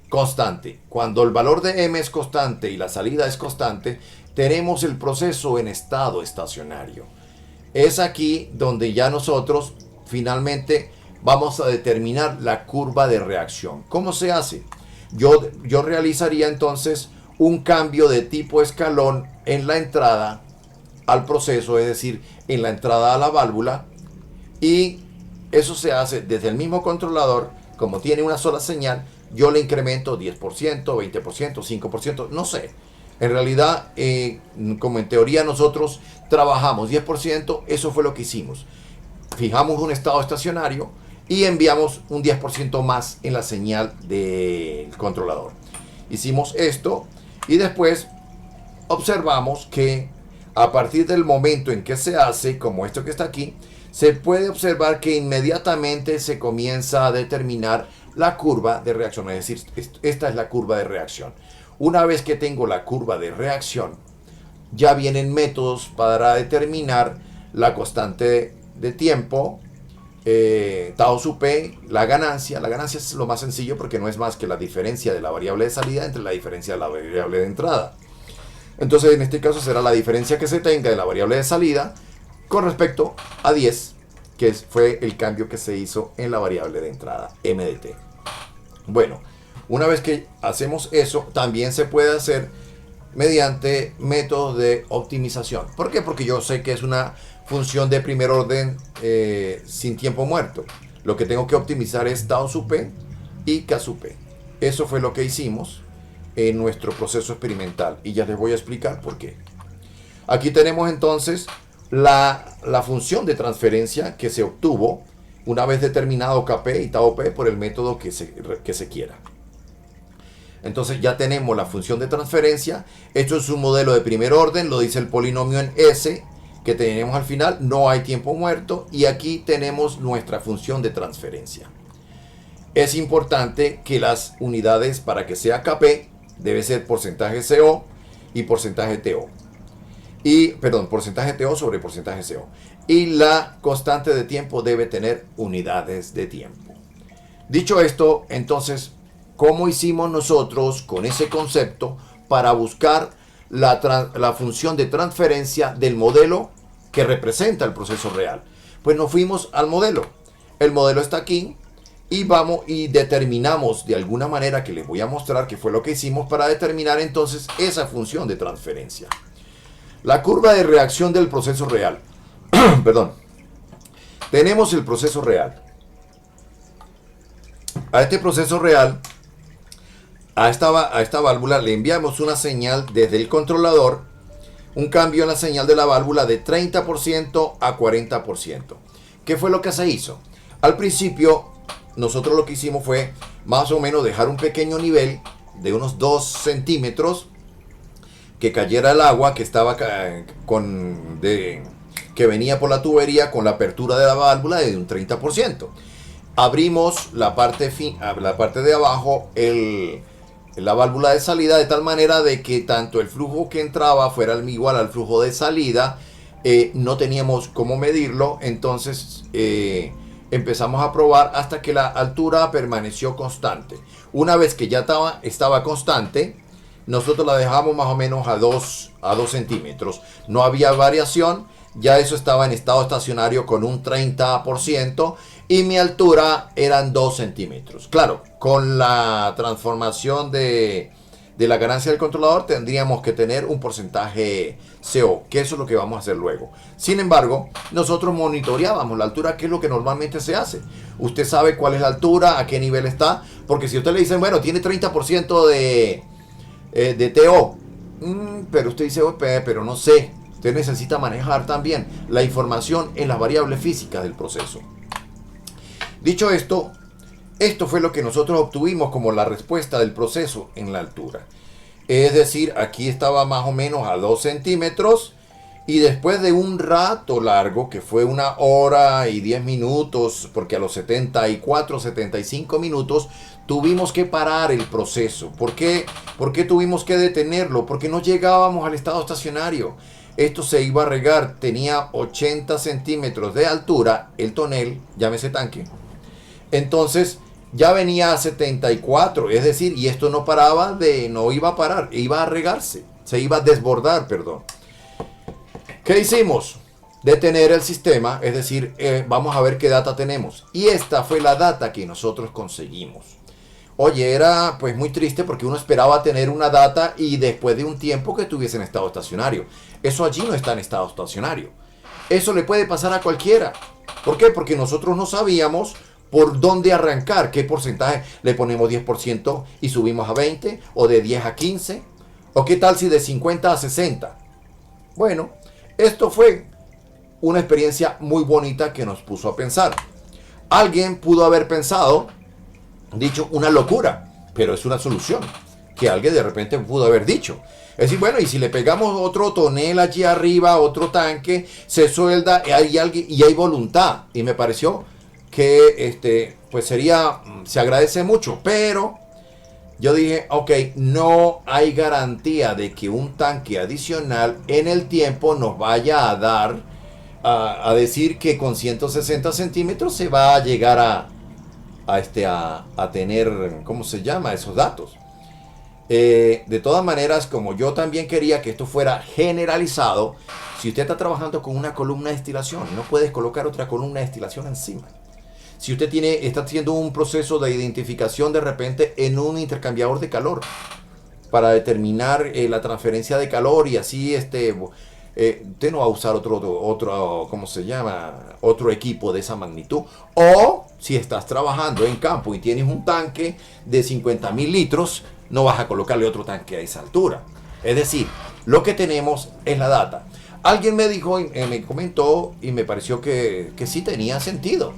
constante. Cuando el valor de M es constante y la salida es constante, tenemos el proceso en estado estacionario. Es aquí donde ya nosotros finalmente vamos a determinar la curva de reacción. ¿Cómo se hace? Yo realizaría entonces un cambio de tipo escalón en la entrada al proceso, es decir, en la entrada a la válvula, y eso se hace desde el mismo controlador. Como tiene una sola señal, yo le incremento 10%, 20%, 5%, no sé. En realidad, como en teoría nosotros trabajamos 10%, eso fue lo que hicimos. Fijamos un estado estacionario y enviamos un 10% más en la señal del controlador. Hicimos esto y después observamos que a partir del momento en que se hace, como esto que está aquí, se puede observar que inmediatamente se comienza a determinar la curva de reacción. Es decir, esta es la curva de reacción. Una vez que tengo la curva de reacción, ya vienen métodos para determinar la constante de tiempo, tau sub p, la ganancia. La ganancia es lo más sencillo porque no es más que la diferencia de la variable de salida entre la diferencia de la variable de entrada. Entonces en este caso será la diferencia que se tenga de la variable de salida con respecto a 10, que fue el cambio que se hizo en la variable de entrada, m de t. Bueno, una vez que hacemos eso, también se puede hacer mediante métodos de optimización. ¿Por qué? Porque yo sé que es una función de primer orden sin tiempo muerto. Lo que tengo que optimizar es tau sub p y k sub p. Eso fue lo que hicimos en nuestro proceso experimental y ya les voy a explicar por qué. Aquí tenemos entonces la función de transferencia que se obtuvo una vez determinado Kp y tau p por el método que se quiera. Entonces ya tenemos la función de transferencia. Esto es un modelo de primer orden, lo dice el polinomio en S que tenemos al final, no hay tiempo muerto, y aquí tenemos nuestra función de transferencia. Es importante que las unidades para que sea Kp debe ser porcentaje CO y porcentaje TO. Porcentaje TO sobre porcentaje CO. Y la constante de tiempo debe tener unidades de tiempo. Dicho esto, entonces, ¿cómo hicimos nosotros con ese concepto para buscar la función de transferencia del modelo que representa el proceso real? Pues nos fuimos al modelo. El modelo está aquí. Y vamos y determinamos de alguna manera, que les voy a mostrar que fue lo que hicimos para determinar entonces esa función de transferencia. La curva de reacción del proceso real. Perdón. Tenemos el proceso real. A este proceso real, a esta válvula le enviamos una señal desde el controlador, un cambio en la señal de la válvula de 30% a 40%. ¿Qué fue lo que se hizo? Al principio, nosotros lo que hicimos fue más o menos dejar un pequeño nivel de unos 2 centímetros, que cayera el agua que estaba que venía por la tubería con la apertura de la válvula de un 30%. Abrimos la parte de abajo, la válvula de salida, de tal manera de que tanto el flujo que entraba fuera igual al flujo de salida. No teníamos cómo medirlo, entonces empezamos a probar hasta que la altura permaneció constante. Una vez que ya estaba constante, nosotros la dejamos más o menos a 2 centímetros. No había variación, ya eso estaba en estado estacionario con un 30% y mi altura eran 2 centímetros. Claro, con la transformación de la ganancia del controlador tendríamos que tener un porcentaje CO, que eso es lo que vamos a hacer luego. Sin embargo, nosotros monitoreábamos la altura, que es lo que normalmente se hace. Usted sabe cuál es la altura, a qué nivel está, porque si usted le dicen, bueno, tiene 30% de TO, pero usted dice, pero no sé. Usted necesita manejar también la información en las variables físicas del proceso. Dicho esto, esto fue lo que nosotros obtuvimos como la respuesta del proceso en la altura. Es decir, aquí estaba más o menos a 2 centímetros Y después de un rato largo, que fue 1 hora y 10 minutos, porque a los 74, 75 minutos tuvimos que parar el proceso. ¿Por qué tuvimos que detenerlo? Porque no llegábamos al estado estacionario. Esto se iba a regar, tenía 80 centímetros de altura el tonel, llámese tanque. Entonces ya venía a 74, es decir, y esto no paraba no iba a parar, iba a regarse, se iba a desbordar, perdón. ¿Qué hicimos? Detener el sistema, es decir, vamos a ver qué data tenemos. Y esta fue la data que nosotros conseguimos. Oye, era pues muy triste porque uno esperaba tener una data y después de un tiempo que estuviese en estado estacionario. Eso allí no está en estado estacionario. Eso le puede pasar a cualquiera. ¿Por qué? Porque nosotros no sabíamos por dónde arrancar, qué porcentaje. Le ponemos 10% y subimos a 20, o de 10 a 15, o qué tal si de 50 a 60. Bueno, esto fue una experiencia muy bonita que nos puso a pensar. Alguien pudo haber pensado, dicho, una locura, pero es una solución que alguien de repente pudo haber dicho. Es decir, bueno, y si le pegamos otro tonel allí arriba, otro tanque, se suelda, hay alguien y hay voluntad. Y me pareció que pues se agradece mucho, pero yo dije, ok, no hay garantía de que un tanque adicional en el tiempo nos vaya a dar, a decir que con 160 centímetros se va a llegar a tener, ¿cómo se llama? Esos datos. De todas maneras, como yo también quería que esto fuera generalizado, si usted está trabajando con una columna de destilación, no puedes colocar otra columna de destilación encima. Si usted está haciendo un proceso de identificación de repente en un intercambiador de calor para determinar la transferencia de calor y así usted no va a usar otro, ¿cómo se llama? Otro equipo de esa magnitud. O si estás trabajando en campo y tienes un tanque de 50.000 litros, no vas a colocarle otro tanque a esa altura. Es decir, lo que tenemos es la data. Alguien me dijo, me comentó y me pareció que sí tenía sentido.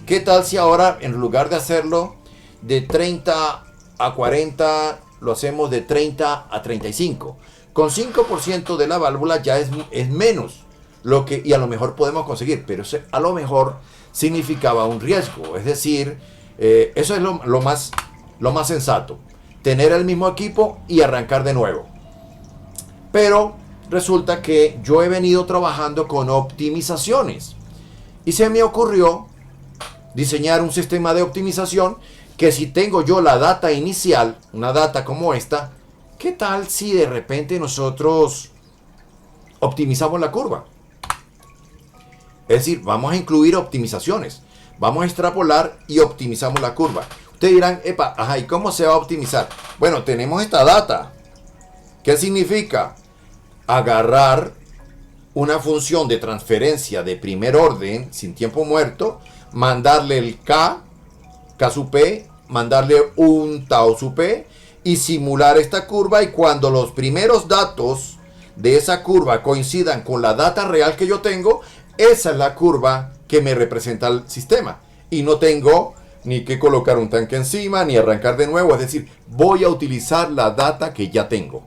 ¿Qué tal si ahora en lugar de hacerlo de 30 a 40, lo hacemos de 30 a 35? Con 5% de la válvula ya es menos y a lo mejor podemos conseguir, pero a lo mejor significaba un riesgo. Es decir, eso es lo más sensato. Tener el mismo equipo y arrancar de nuevo. Pero resulta que yo he venido trabajando con optimizaciones y se me ocurrió diseñar un sistema de optimización que si tengo yo la data inicial, una data como esta, ¿qué tal si de repente nosotros optimizamos la curva? Es decir, vamos a incluir optimizaciones, vamos a extrapolar y optimizamos la curva. Ustedes dirán, epa, ajá, ¿y cómo se va a optimizar? Bueno, tenemos esta data. ¿Qué significa? Agarrar una función de transferencia de primer orden sin tiempo muerto, mandarle el K sub P, mandarle un tau sub P y simular esta curva, y cuando los primeros datos de esa curva coincidan con la data real que yo tengo, esa es la curva que me representa el sistema y no tengo ni que colocar un tanque encima ni arrancar de nuevo. Es decir, voy a utilizar la data que ya tengo.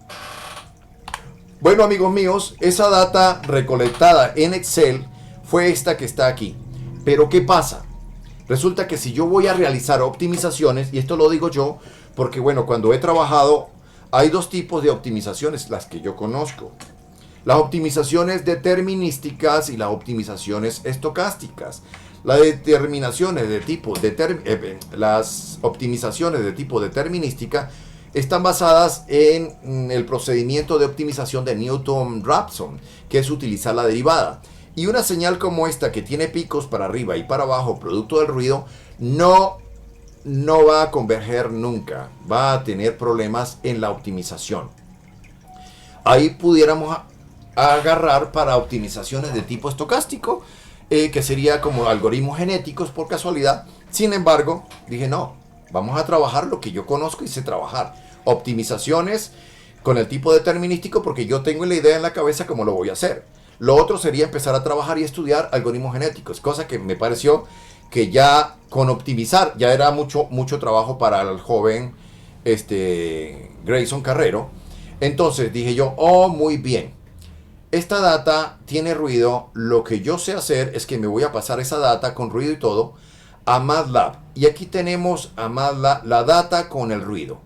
Bueno, amigos míos, esa data recolectada en Excel fue esta que está aquí. Pero ¿qué pasa? Resulta que si yo voy a realizar optimizaciones, y esto lo digo yo porque, bueno, cuando he trabajado, hay dos tipos de optimizaciones, las que yo conozco. Las optimizaciones determinísticas y las optimizaciones estocásticas. Las optimizaciones de tipo determinística están basadas en el procedimiento de optimización de Newton-Raphson, que es utilizar la derivada. Y una señal como esta, que tiene picos para arriba y para abajo, producto del ruido, no va a converger nunca. Va a tener problemas en la optimización. Ahí pudiéramos agarrar para optimizaciones de tipo estocástico, que sería como algoritmos genéticos por casualidad. Sin embargo, dije no, vamos a trabajar lo que yo conozco y sé trabajar. Optimizaciones con el tipo determinístico, porque yo tengo la idea en la cabeza cómo lo voy a hacer. Lo otro sería empezar a trabajar y estudiar algoritmos genéticos, cosa que me pareció que ya con optimizar ya era mucho trabajo para el joven Grayson Carrero. Entonces dije yo, oh, muy bien. esta data tiene ruido, lo que yo sé hacer es que me voy a pasar esa data con ruido y todo a MATLAB. Y aquí tenemos a MATLAB la data con el ruido.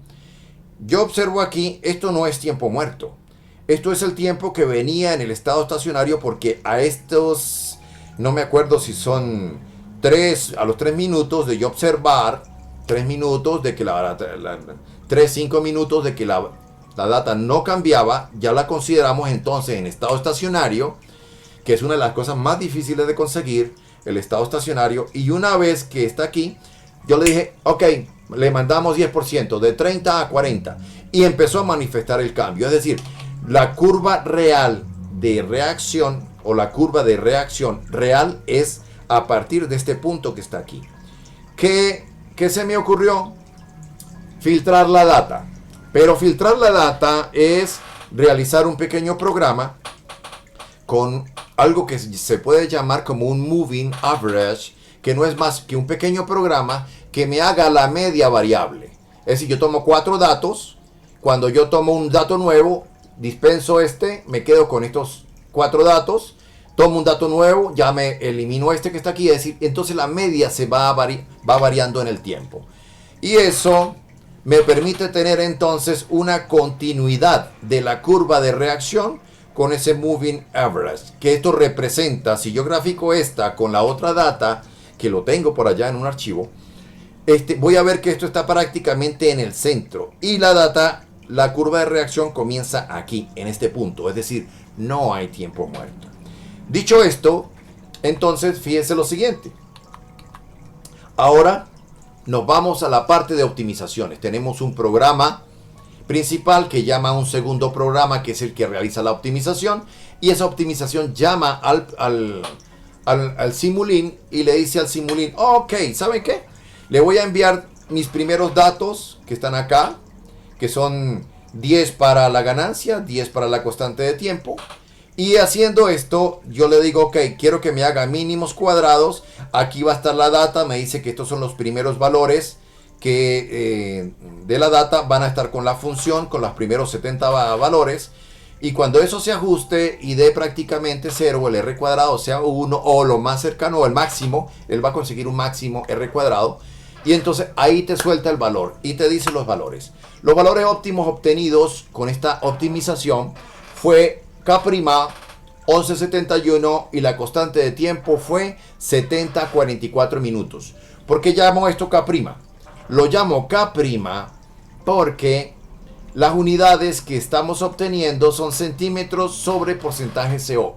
Yo observo aquí, esto no es tiempo muerto. Esto es el tiempo que venía en el estado estacionario porque a estos, no me acuerdo si son a los 3 minutos de yo observar, 3 minutos de que 5 minutos de que la data no cambiaba, ya la consideramos entonces en estado estacionario, que es una de las cosas más difíciles de conseguir, el estado estacionario. Y una vez que está aquí, yo le dije, ok, le mandamos 10%, de 30 a 40, y empezó a manifestar el cambio. Es decir, la curva real de reacción, o la curva de reacción real, es a partir de este punto que está aquí. ¿Qué se me ocurrió? Filtrar la data. Pero filtrar la data es realizar un pequeño programa con algo que se puede llamar como un moving average, que no es más que un pequeño programa que me haga la media variable. Es decir, yo tomo 4 datos, cuando yo tomo un dato nuevo, dispenso me quedo con estos 4 datos, tomo un dato nuevo, ya me elimino que está aquí, es decir, entonces la media se va variando en el tiempo. Y eso me permite tener entonces una continuidad de la curva de reacción con ese moving average, que esto representa, si yo grafico esta con la otra data, que lo tengo por allá en un archivo, voy a ver que esto está prácticamente en el centro, y la curva de reacción comienza aquí, en este punto, es decir, no hay tiempo muerto. Dicho esto, entonces fíjense lo siguiente. Ahora nos vamos a la parte de optimizaciones. Tenemos un programa principal que llama a un segundo programa que es el que realiza la optimización, y esa optimización llama al Simulink y le dice al Simulink, ok, ¿saben qué? Le voy a enviar mis primeros datos que están acá, que son 10 para la ganancia, 10 para la constante de tiempo. Y haciendo esto, yo le digo, ok, quiero que me haga mínimos cuadrados. Aquí va a estar la data, me dice que estos son los primeros valores que de la data van a estar con la función, con los primeros 70 valores. Y cuando eso se ajuste y dé prácticamente 0, el r cuadrado sea 1, o lo más cercano, o el máximo, él va a conseguir un máximo r cuadrado. Y entonces ahí te suelta el valor y te dice los valores. Los valores óptimos obtenidos con esta optimización fue K' 11.71 y la constante de tiempo fue 70.44 minutos. ¿Por qué llamo esto K'? Lo llamo K' porque las unidades que estamos obteniendo son centímetros sobre porcentaje CO.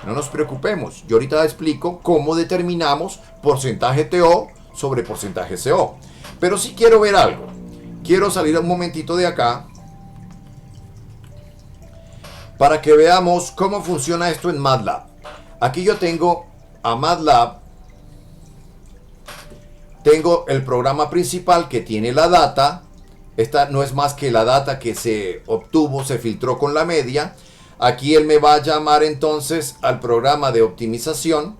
No nos preocupemos, yo ahorita explico cómo determinamos porcentaje TO sobre porcentaje CO. Pero sí quiero ver algo. Quiero salir un momentito de acá para que veamos cómo funciona esto en MATLAB. Aquí yo tengo a MATLAB, tengo el programa principal que tiene la data. Esta no es más que la data que se obtuvo, se filtró con la media. Aquí él me va a llamar entonces al programa de optimización,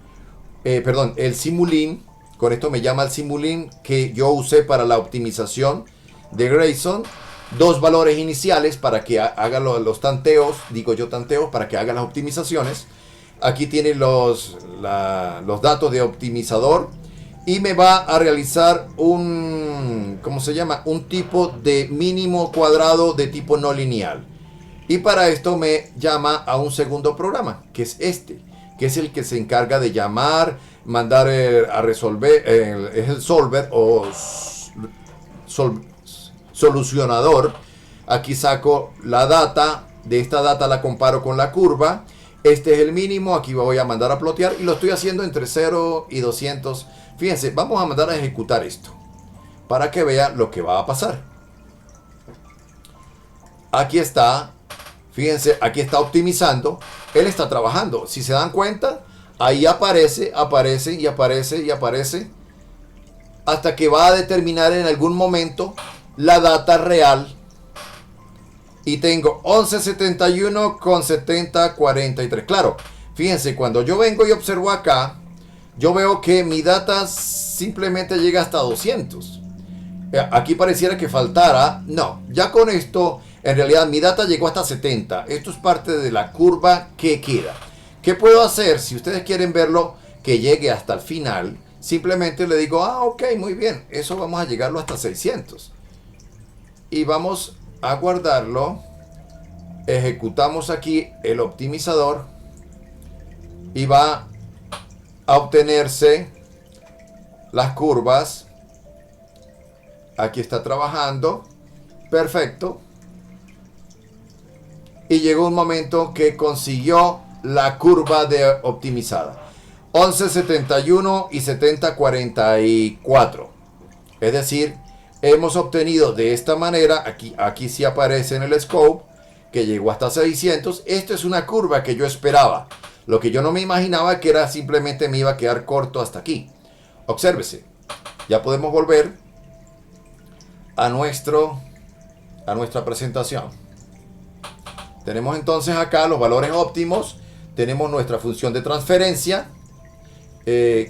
el Simulink. Con esto me llama el Simulink que yo usé para la optimización de Grayson. 2 valores iniciales para que haga los tanteos, para que haga las optimizaciones. Aquí tiene los datos de optimizador y me va a realizar un tipo de mínimo cuadrado de tipo no lineal. Y para esto me llama a un segundo programa, que es que es el que se encarga de llamar, mandar a resolver, es el solver o solucionador. Aquí saco la data, de esta data la comparo con la curva. Este es el mínimo, aquí voy a mandar a plotear y lo estoy haciendo entre 0 y 200. Fíjense, vamos a mandar a ejecutar esto para que vea lo que va a pasar. Aquí está, fíjense, aquí está optimizando. Él está trabajando. Si se dan cuenta, ahí aparece hasta que va a determinar en algún momento la data real. Y tengo 11.71 con 70.43. Claro, fíjense, cuando yo vengo y observo acá, yo veo que mi data simplemente llega hasta 200. Aquí pareciera que faltara. No, ya con esto En realidad mi data llegó hasta 70. Esto es parte de la curva que queda. ¿Qué puedo hacer? Si ustedes quieren verlo que llegue hasta el final, simplemente le digo, ok, muy bien, eso vamos a llegarlo hasta 600. Y vamos a guardarlo. Ejecutamos aquí el optimizador y va a obtenerse las curvas. Aquí está trabajando. Perfecto. Y llegó un momento que consiguió la curva de optimizada. 11.71 y 70.44. Es decir, hemos obtenido de esta manera, aquí sí aparece en el scope, que llegó hasta 600. Esto es una curva que yo esperaba. Lo que yo no me imaginaba que era simplemente me iba a quedar corto hasta aquí. Obsérvese. Ya podemos volver a nuestra presentación. Tenemos entonces acá los valores óptimos. Tenemos nuestra función de transferencia.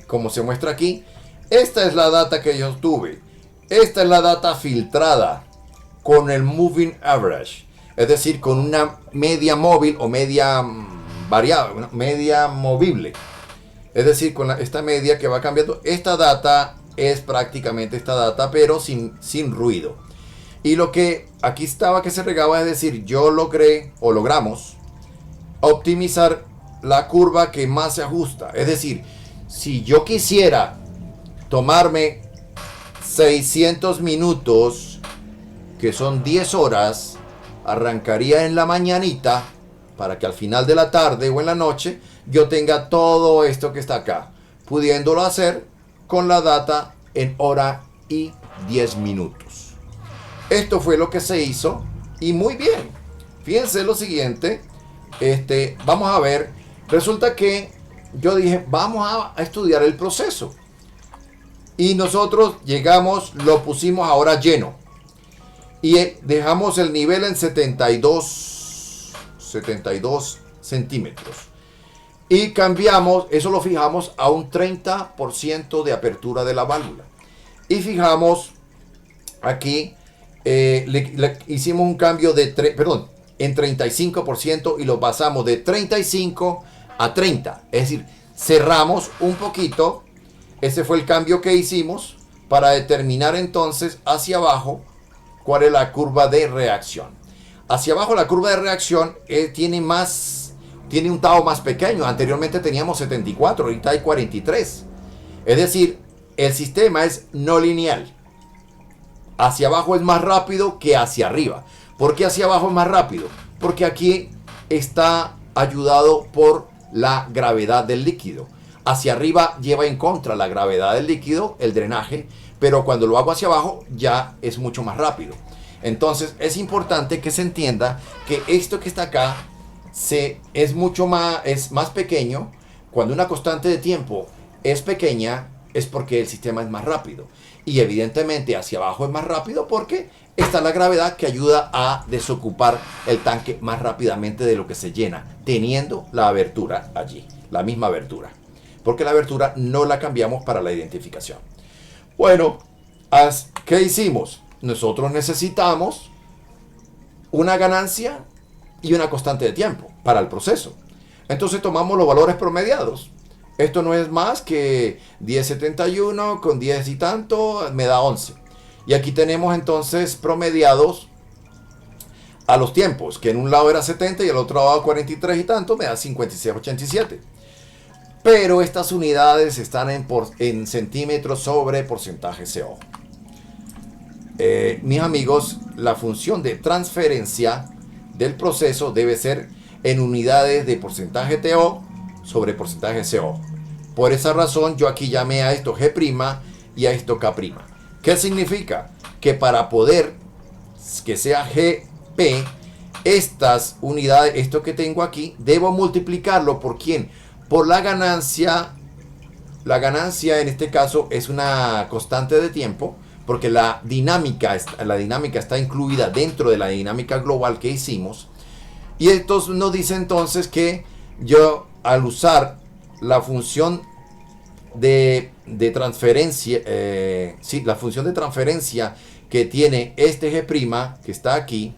Como se muestra aquí. Esta es la data que yo obtuve. Esta es la data filtrada con el moving average. Es decir, con una media móvil o media variable, media movible. Es decir, con esta media que va cambiando. Esta data es prácticamente esta data, pero sin ruido. Y lo que aquí estaba que se regaba, es decir, yo logramos optimizar la curva que más se ajusta. Es decir, si yo quisiera tomarme 600 minutos, que son 10 horas, arrancaría en la mañanita para que al final de la tarde o en la noche yo tenga todo esto que está acá, pudiéndolo hacer con la data en hora y 10 minutos. Esto fue lo que se hizo y muy bien. Fíjense lo siguiente, vamos a ver, resulta que yo dije, vamos a estudiar el proceso. Y nosotros llegamos, lo pusimos ahora lleno. Y dejamos el nivel en 72 centímetros. Y cambiamos, eso lo fijamos a un 30% de apertura de la válvula. Y fijamos aquí, hicimos un cambio de, en 35% y lo pasamos de 35 a 30. Es decir, cerramos un poquito. Ese fue el cambio que hicimos para determinar entonces hacia abajo cuál es la curva de reacción. Hacia abajo la curva de reacción tiene un tau más pequeño. Anteriormente teníamos 74, ahorita hay 43. Es decir, el sistema es no lineal. Hacia abajo es más rápido que hacia arriba. ¿Por qué hacia abajo es más rápido? Porque aquí está ayudado por la gravedad del líquido. Hacia arriba lleva en contra la gravedad del líquido, el drenaje, pero cuando lo hago hacia abajo ya es mucho más rápido. Entonces es importante que se entienda que esto que está acá es más pequeño. Cuando una constante de tiempo es pequeña es porque el sistema es más rápido. Y evidentemente hacia abajo es más rápido porque está la gravedad que ayuda a desocupar el tanque más rápidamente de lo que se llena, teniendo la abertura allí, la misma abertura. Porque la abertura no la cambiamos para la identificación. Bueno, ¿qué hicimos? Nosotros necesitamos una ganancia y una constante de tiempo para el proceso. Entonces tomamos los valores promediados. Esto no es más que 10.71 con 10 y tanto, me da 11. Y aquí tenemos entonces promediados a los tiempos, que en un lado era 70 y el otro lado 43 y tanto, me da 56.87. Pero estas unidades están en centímetros sobre porcentaje CO. Mis amigos, la función de transferencia del proceso debe ser en unidades de porcentaje TO sobre porcentaje CO. Por esa razón yo aquí llamé a esto G' y a esto K'. ¿Qué significa? Que para poder que sea GP, estas unidades, esto que tengo aquí, debo multiplicarlo por ¿quién? Por la ganancia. La ganancia en este caso es una constante de tiempo, porque la dinámica está incluida dentro de la dinámica global que hicimos. Y esto nos dice entonces que yo, al usar la función de transferencia, la función de transferencia que tiene este G' que está aquí,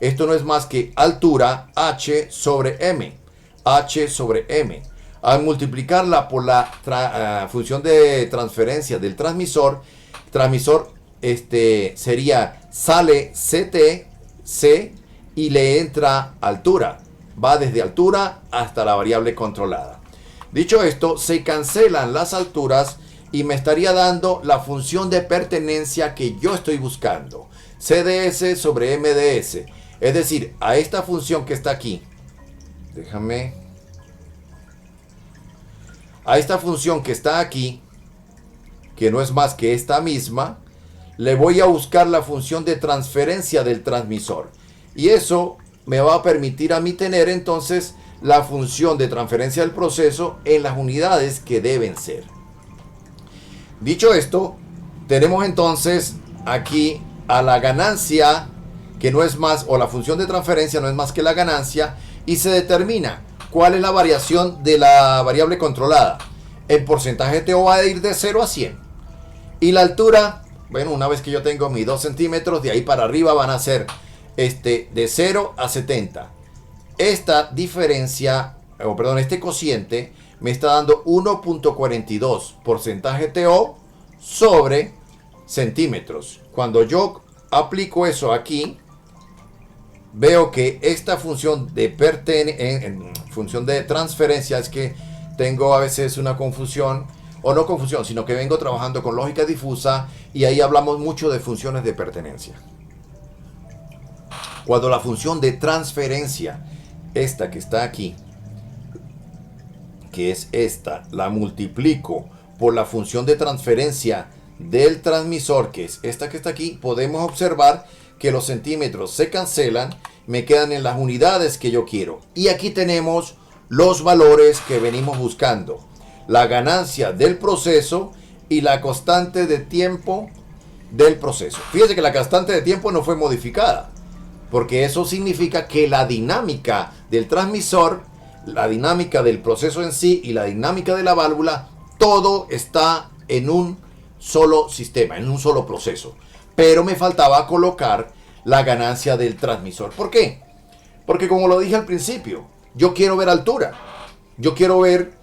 Esto no es más que altura H sobre M. H sobre M. Al multiplicarla por la función de transferencia del transmisor sería sale CT, C, y le entra altura. Va desde altura hasta la variable controlada. Dicho esto, se cancelan las alturas y me estaría dando la función de pertenencia que yo estoy buscando. CDS sobre MDS. Es decir, a esta función que está aquí. A esta función que está aquí, que no es más que esta misma, le voy a buscar la función de transferencia del transmisor. Y eso me va a permitir a mí tener entonces la función de transferencia del proceso en las unidades que deben ser. Dicho esto, tenemos entonces aquí a la ganancia, que no es más, o la función de transferencia no es más que la ganancia, y se determina cuál es la variación de la variable controlada. El porcentaje TO va a ir de 0 a 100. Y la altura, bueno, una vez que yo tengo mis 2 centímetros, de ahí para arriba van a ser de 0 a 70. Esta diferencia, este cociente, me está dando 1.42 porcentaje TO sobre centímetros. Cuando yo aplico eso aquí, veo que esta función de función de transferencia, es que tengo a veces una confusión, o no confusión, sino que vengo trabajando con lógica difusa y ahí hablamos mucho de funciones de pertenencia. Cuando la función de transferencia, esta que está aquí, que es esta, la multiplico por la función de transferencia del transmisor, que es esta que está aquí, podemos observar que los centímetros se cancelan, me quedan en las unidades que yo quiero. Y aquí tenemos los valores que venimos buscando. La ganancia del proceso y la constante de tiempo del proceso. Fíjense que la constante de tiempo no fue modificada, porque eso significa que la dinámica del transmisor, la dinámica del proceso en sí y la dinámica de la válvula, todo está en un solo sistema, en un solo proceso. Pero me faltaba colocar la ganancia del transmisor. ¿Por qué? Porque como lo dije al principio, yo quiero ver altura. Yo quiero ver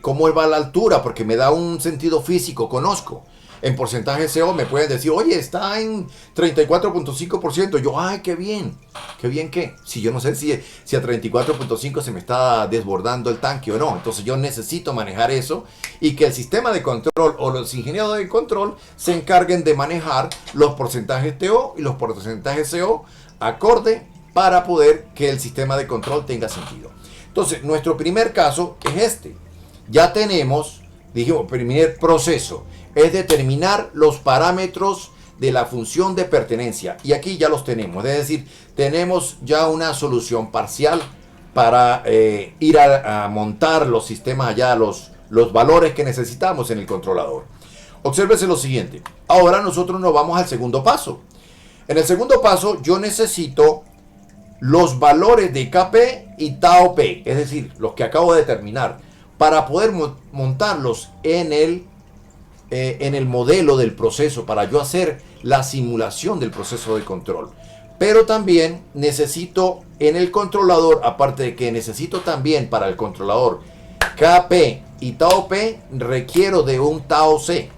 cómo va la altura, porque me da un sentido físico, conozco. En porcentaje CO me pueden decir, oye, está en 34.5%. Yo, ay, qué bien. ¿Qué bien qué? Si yo no sé si a 34.5 se me está desbordando el tanque o no. Entonces yo necesito manejar eso y que el sistema de control o los ingenieros de control se encarguen de manejar los porcentajes TO y los porcentajes CO acorde para poder que el sistema de control tenga sentido. Entonces, nuestro primer caso es este. Ya tenemos, dijimos, primer proceso es determinar los parámetros de la función de pertenencia. Y aquí ya los tenemos. Es decir, tenemos ya una solución parcial para ir a montar los sistemas allá, los valores que necesitamos en el controlador. Obsérvese lo siguiente. Ahora nosotros nos vamos al segundo paso. En el segundo paso yo necesito los valores de KP y Tau P, es decir, los que acabo de determinar, para poder montarlos en el modelo del proceso, para yo hacer la simulación del proceso de control. Pero también necesito en el controlador, aparte de que necesito también para el controlador KP y Tau P, requiero de un Tau C.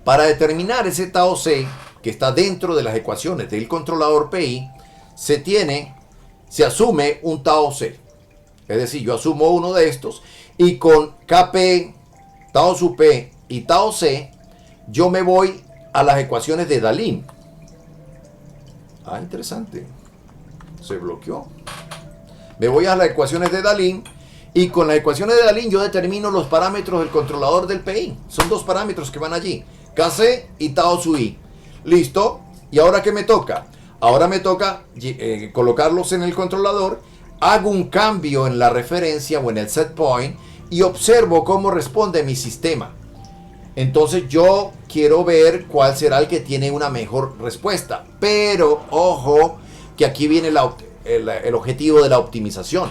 Para determinar ese Tau C, que está dentro de las ecuaciones del controlador PI, se asume un Tau C. Es decir, yo asumo uno de estos y con KP, Tau sub P y Tau C, yo me voy a las ecuaciones de Dahlin. Ah, interesante. Se bloqueó. Me voy a las ecuaciones de Dahlin y con las ecuaciones de Dahlin yo determino los parámetros del controlador del PI. Son dos parámetros que van allí. KC y Tau sub I. Listo. ¿Y ahora qué me toca? Ahora me toca colocarlos en el controlador. Hago un cambio en la referencia o en el set point y observo cómo responde mi sistema. Entonces yo quiero ver cuál será el que tiene una mejor respuesta. Pero ojo, que aquí viene el objetivo de la optimización.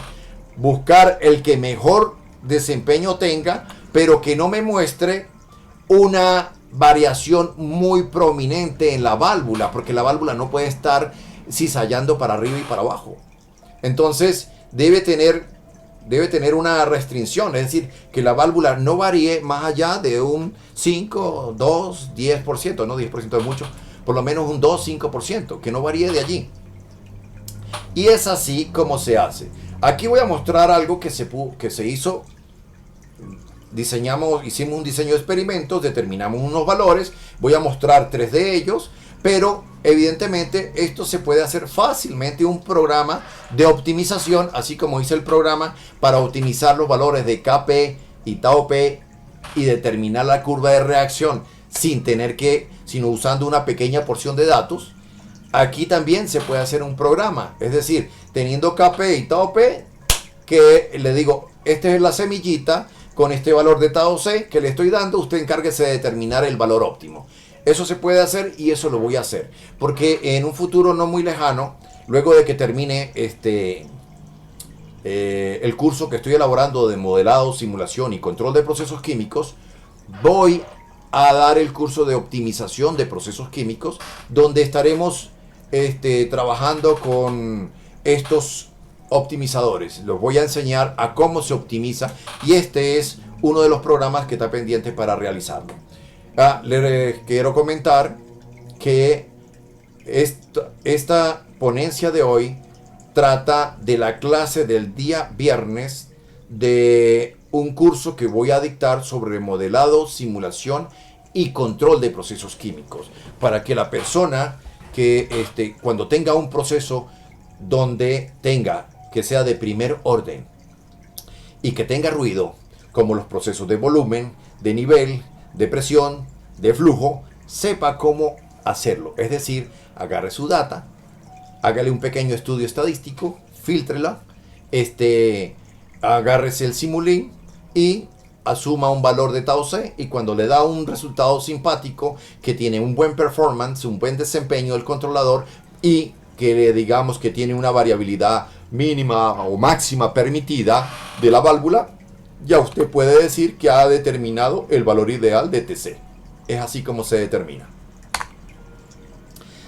Buscar el que mejor desempeño tenga, pero que no me muestre una variación muy prominente en la válvula, porque la válvula no puede estar cizallando para arriba y para abajo. Entonces debe tener una restricción, es decir, que la válvula no varíe más allá de un 5, 2, 10%, no 10% es mucho, por lo menos un 2, 5%, que no varíe de allí. Y es así como se hace. Aquí voy a mostrar algo que se hizo. Hicimos un diseño de experimentos, determinamos unos valores, voy a mostrar 3 de ellos, pero evidentemente esto se puede hacer fácilmente un programa de optimización, así como hice el programa para optimizar los valores de Kp y Tau P y determinar la curva de reacción sino usando una pequeña porción de datos. Aquí también se puede hacer un programa, es decir, teniendo Kp y Tau P, que le digo, esta es la semillita con este valor de Tau C que le estoy dando, usted encárguese de determinar el valor óptimo. Eso se puede hacer y eso lo voy a hacer, porque en un futuro no muy lejano, luego de que termine el curso que estoy elaborando de modelado, simulación y control de procesos químicos, voy a dar el curso de optimización de procesos químicos, donde estaremos trabajando con estos optimizadores. Los voy a enseñar a cómo se optimiza y este es uno de los programas que está pendiente para realizarlo. Les quiero comentar que esta ponencia de hoy trata de la clase del día viernes de un curso que voy a dictar sobre modelado, simulación y control de procesos químicos, para que la persona que cuando tenga un proceso donde que sea de primer orden y que tenga ruido, como los procesos de volumen, de nivel, de presión, de flujo, sepa cómo hacerlo. Es decir, agarre su data, hágale un pequeño estudio estadístico, filtrela, agárrese el Simulink y asuma un valor de Tau C, y cuando le da un resultado simpático, que tiene un buen performance, un buen desempeño del controlador y que digamos que tiene una variabilidad mínima o máxima permitida de la válvula, ya usted puede decir que ha determinado el valor ideal de TC. Es así como se determina.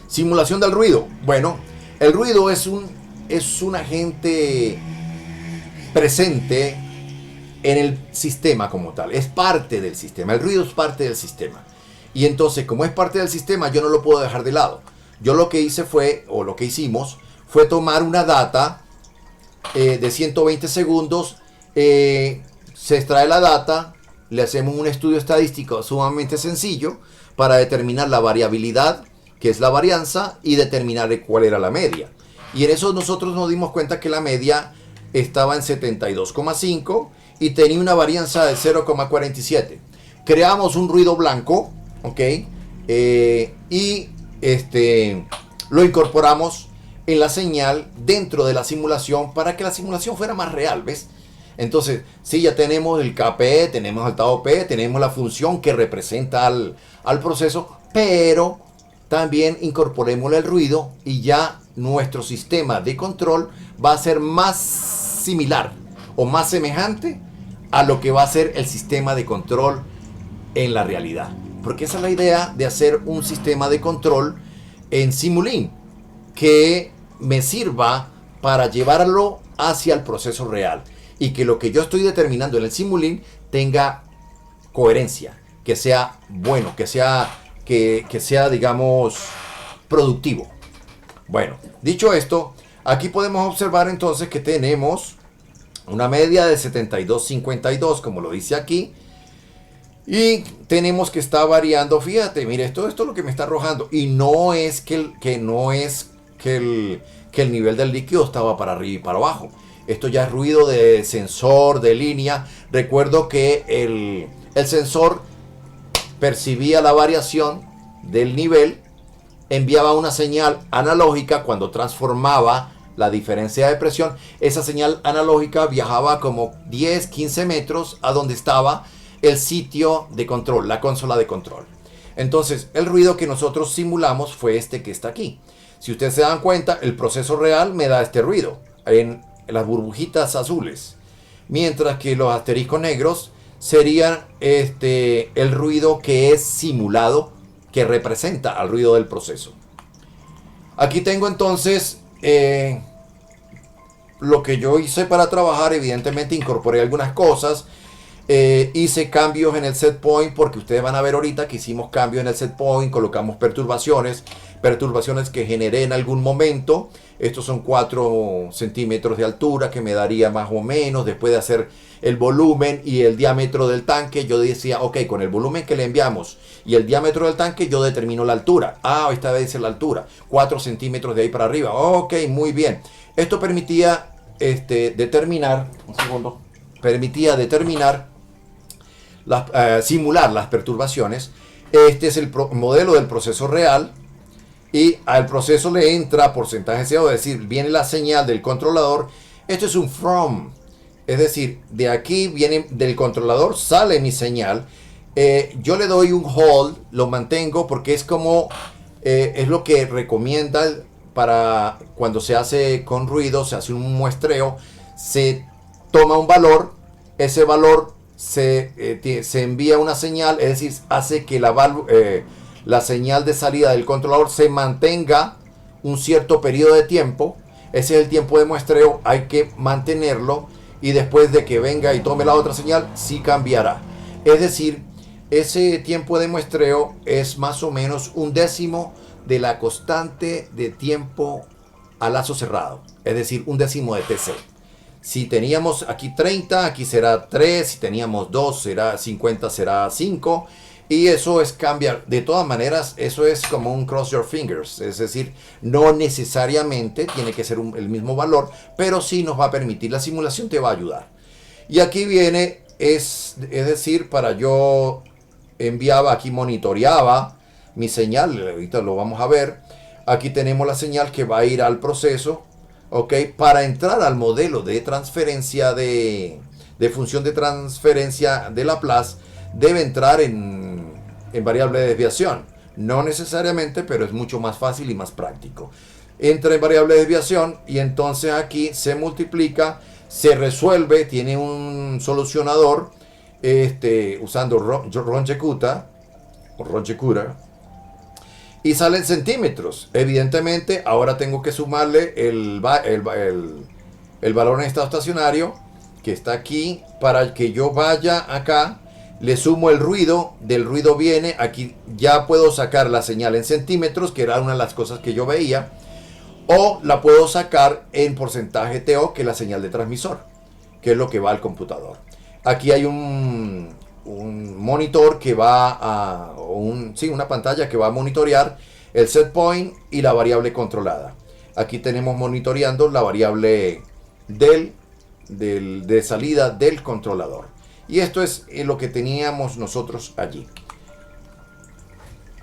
Simulación del ruido. Bueno, el ruido es un agente presente en el sistema como tal. Es parte del sistema. El ruido es parte del sistema. Y entonces, como es parte del sistema, yo no lo puedo dejar de lado. Yo lo que hicimos fue tomar una data de 120 segundos, se extrae la data, le hacemos un estudio estadístico sumamente sencillo para determinar la variabilidad, que es la varianza, y determinar cuál era la media. Y en eso nosotros nos dimos cuenta que la media estaba en 72,5 y tenía una varianza de 0,47. Creamos un ruido blanco, ¿ok? Y lo incorporamos en la señal dentro de la simulación para que la simulación fuera más real, ¿ves? Entonces, sí, ya tenemos el Kp, tenemos el Tau P, tenemos la función que representa al proceso, pero también incorporemos el ruido y ya nuestro sistema de control va a ser más similar o más semejante a lo que va a ser el sistema de control en la realidad. Porque esa es la idea de hacer un sistema de control en Simulink que me sirva para llevarlo hacia el proceso real y que lo que yo estoy determinando en el Simulink tenga coherencia, que sea bueno, que sea digamos productivo. Bueno, dicho esto, aquí podemos observar entonces que tenemos una media de 72,52, como lo dice aquí, y tenemos que está variando. Fíjate, mire, esto es lo que me está arrojando, y no es que el nivel del líquido estaba para arriba y para abajo. Esto ya es ruido de sensor, de línea. Recuerdo que el sensor percibía la variación del nivel, enviaba una señal analógica cuando transformaba la diferencia de presión. Esa señal analógica viajaba como 10, 15 metros a donde estaba el sitio de control, la consola de control. Entonces, el ruido que nosotros simulamos fue este que está aquí. Si ustedes se dan cuenta, el proceso real me da este ruido en las burbujitas azules, mientras que los asteriscos negros sería el ruido que es simulado, que representa al ruido del proceso. Aquí tengo entonces lo que yo hice para trabajar. Evidentemente incorporé algunas cosas. Hice cambios en el set point, porque ustedes van a ver ahorita que hicimos cambios en el set point. Colocamos perturbaciones que generé en algún momento. Estos son 4 centímetros de altura, que me daría más o menos, después de hacer el volumen y el diámetro del tanque. Yo decía, ok, con el volumen que le enviamos y el diámetro del tanque, yo determino la altura. Esta vez es la altura, 4 centímetros de ahí para arriba. Ok, muy bien. Esto permitía determinar, simular las perturbaciones. Este es el modelo del proceso real, y al proceso le entra porcentaje CO, es decir, viene la señal del controlador. Esto es un from, es decir, de aquí viene del controlador, sale mi señal. Yo le doy un hold, lo mantengo, porque es como es lo que recomienda para cuando se hace con ruido. Se hace un muestreo, se toma un valor, ese valor se envía una señal, es decir, hace que la señal de salida del controlador se mantenga un cierto periodo de tiempo. Ese es el tiempo de muestreo, hay que mantenerlo, y después de que venga y tome la otra señal, sí cambiará. Es decir, ese tiempo de muestreo es más o menos 1/10 de la constante de tiempo a lazo cerrado, es decir, 1/10 de TC. Si teníamos aquí 30, aquí será 3, si teníamos 2, será 50, será 5. Y eso es cambiar. De todas maneras, eso es como un cross your fingers. Es decir, no necesariamente tiene que ser el mismo valor, pero sí nos va a permitir. La simulación te va a ayudar. Y aquí viene, es decir, yo enviaba, aquí monitoreaba mi señal. Ahorita lo vamos a ver. Aquí tenemos la señal que va a ir al proceso. ¿Ok? Para entrar al modelo de transferencia de función de transferencia de Laplace, debe entrar en variable de desviación. No necesariamente, pero es mucho más fácil y más práctico. Entra en variable de desviación, y entonces aquí se multiplica, se resuelve, tiene un solucionador usando Ronchecuta, y sale en centímetros. Evidentemente, ahora tengo que sumarle el valor en estado estacionario, que está aquí, para que yo vaya acá. Le sumo el ruido, del ruido viene, aquí ya puedo sacar la señal en centímetros, que era una de las cosas que yo veía, o la puedo sacar en porcentaje TO, que es la señal de transmisor, que es lo que va al computador. Aquí hay un monitor que va una pantalla que va a monitorear el set point y la variable controlada. Aquí tenemos monitoreando la variable de salida del controlador. Y esto es lo que teníamos nosotros allí.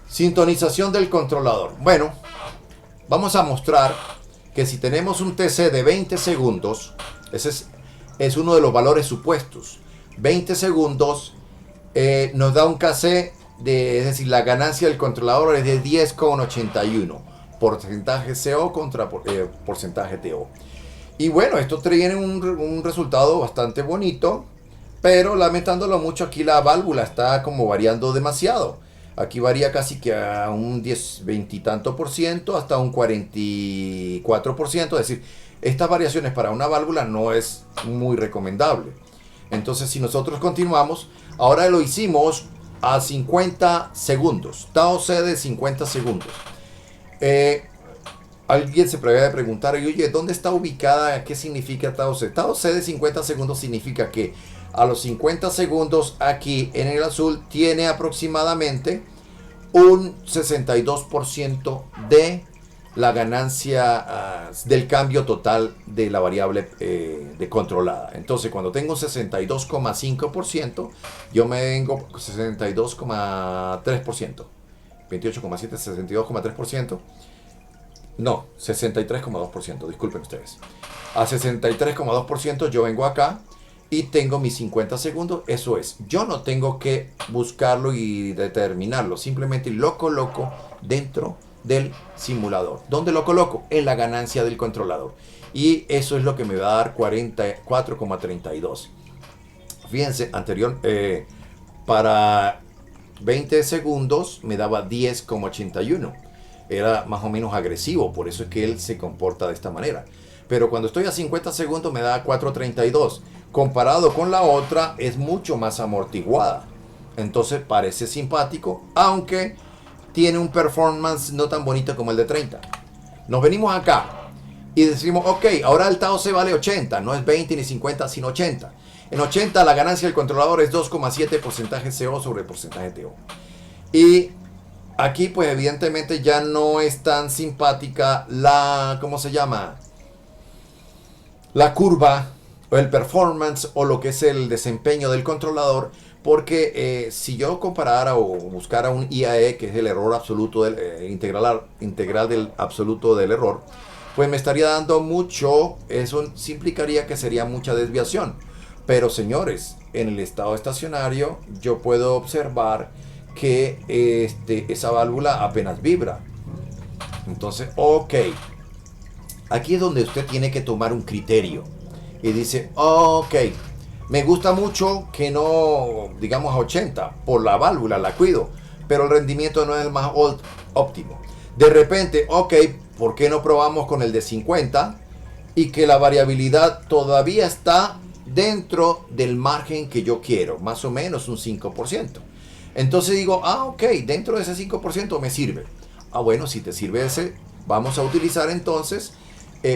Sintonización del controlador. Bueno, vamos a mostrar que si tenemos un TC de 20 segundos, ese es uno de los valores supuestos. 20 segundos nos da un KC es decir, la ganancia del controlador es de 10,81. Porcentaje CO contra porcentaje TO. Y bueno, esto tiene un resultado bastante bonito. Pero lamentándolo mucho, aquí la válvula está como variando demasiado. Aquí varía casi que a un 20 y tanto por ciento hasta un 44%. Es decir, estas variaciones para una válvula no es muy recomendable. Entonces, si nosotros continuamos, ahora lo hicimos a 50 segundos. Tau C de 50 segundos. Alguien se puede preguntar, oye, ¿dónde está ubicada? ¿Qué significa Tau C? Tau C de 50 segundos significa que a los 50 segundos aquí en el azul tiene aproximadamente un 62% de la ganancia del cambio total de la variable de controlada. Entonces, cuando tengo un 62,5%, yo me vengo 62,3%. 28,7, 62,3%. No, 63,2%, disculpen ustedes. A 63,2% yo vengo acá y tengo mis 50 segundos. Eso es, yo no tengo que buscarlo y determinarlo, simplemente lo coloco dentro del simulador. ¿Dónde lo coloco? En la ganancia del controlador. Y eso es lo que me va a dar 44,32. fíjense, para 20 segundos me daba 10,81. Era más o menos agresivo, por eso es que él se comporta de esta manera. Pero cuando estoy a 50 segundos me da 4,32. Comparado con la otra, es mucho más amortiguada. Entonces parece simpático, aunque tiene un performance no tan bonito como el de 30. Nos venimos acá y decimos, ok, ahora el Tao se vale 80, no es 20 ni 50, sino 80. En 80 la ganancia del controlador es 2,7 porcentaje CO sobre porcentaje TO. Y aquí pues evidentemente ya no es tan simpática la, ¿cómo se llama? La curva o el performance o lo que es el desempeño del controlador, porque si yo comparara o buscara un IAE, que es el error absoluto del integral del absoluto del error, pues me estaría dando mucho, eso implicaría que sería mucha desviación. Pero señores, en el estado estacionario yo puedo observar que esa válvula apenas vibra. Entonces, ok, aquí es donde usted tiene que tomar un criterio y dice, ok, me gusta mucho que no, digamos a 80, por la válvula la cuido, pero el rendimiento no es el más óptimo. De repente, ok, ¿por qué no probamos con el de 50? Y que la variabilidad todavía está dentro del margen que yo quiero, más o menos un 5%. Entonces digo, ok, dentro de ese 5% me sirve. Bueno, si te sirve ese, vamos a utilizar entonces,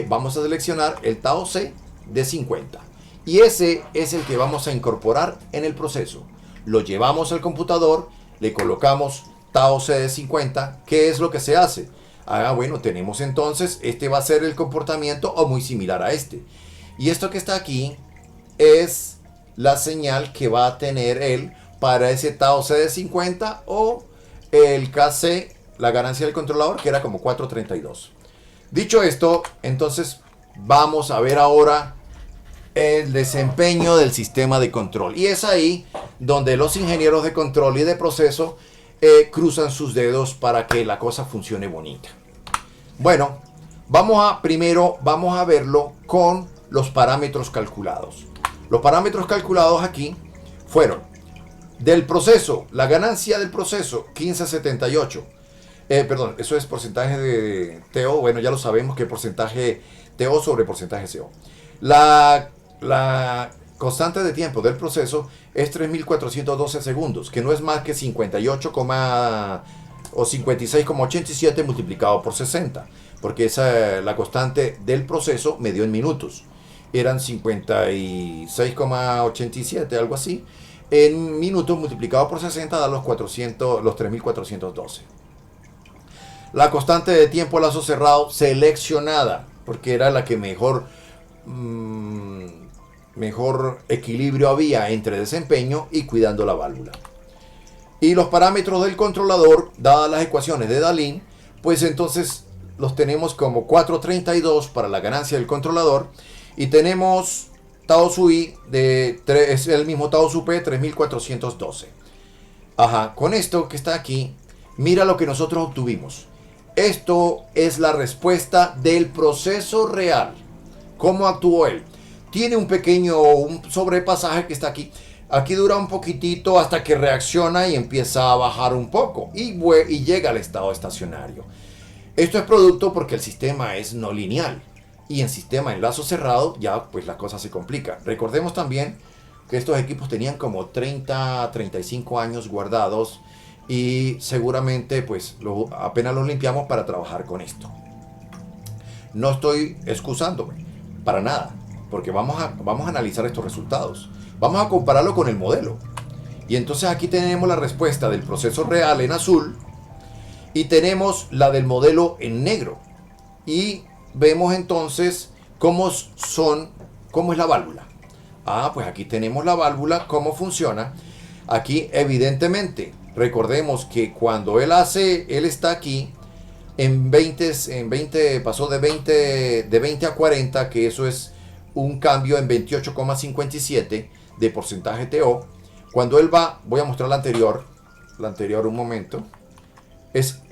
vamos a seleccionar el Tao C de 50. Y ese es el que vamos a incorporar en el proceso. Lo llevamos al computador, le colocamos Tao C de 50. ¿Qué es lo que se hace? Bueno, tenemos entonces, este va a ser el comportamiento o muy similar a este. Y esto que está aquí es la señal que va a tener él para ese Tao C de 50 o el KC, la ganancia del controlador, que era como 4,32. Dicho esto, entonces vamos a ver ahora el desempeño del sistema de control. Y es ahí donde los ingenieros de control y de proceso cruzan sus dedos para que la cosa funcione bonita. Bueno, primero vamos a verlo con los parámetros calculados. Los parámetros calculados aquí fueron del proceso, la ganancia del proceso 1578. Perdón, eso es porcentaje de TO. Bueno, ya lo sabemos que porcentaje TO sobre porcentaje CO. La constante de tiempo del proceso es 3.412 segundos, que no es más que 58, o 56,87 multiplicado por 60, porque la constante del proceso me dio en minutos. Eran 56,87, algo así. En minutos multiplicado por 60 da los 3.412. La constante de tiempo a lazo cerrado seleccionada, porque era la que mejor equilibrio había entre desempeño y cuidando la válvula. Y los parámetros del controlador, dadas las ecuaciones de Dahlin, pues entonces los tenemos como 4,32 para la ganancia del controlador. Y tenemos Tao Su I, es el mismo Tao Su P, 3.412. Con esto que está aquí, mira lo que nosotros obtuvimos. Esto es la respuesta del proceso real. ¿Cómo actuó él? Tiene un sobrepasaje que está aquí. Aquí dura un poquitito hasta que reacciona y empieza a bajar un poco. Y llega al estado estacionario. Esto es producto porque el sistema es no lineal. Y en sistema en lazo cerrado ya pues la cosa se complica. Recordemos también que estos equipos tenían como 30, 35 años guardados. Y seguramente pues apenas los limpiamos para trabajar con esto. No estoy excusándome para nada, porque vamos a analizar estos resultados. Vamos a compararlo con el modelo. Y entonces aquí tenemos la respuesta del proceso real en azul y tenemos la del modelo en negro. Y vemos entonces cómo es la válvula. Pues aquí tenemos la válvula, cómo funciona. Aquí evidentemente, recordemos que cuando él está aquí, en 20 pasó de 20 a 40, que eso es un cambio en 28,57 de porcentaje TO. Cuando él voy a mostrar la anterior un momento, es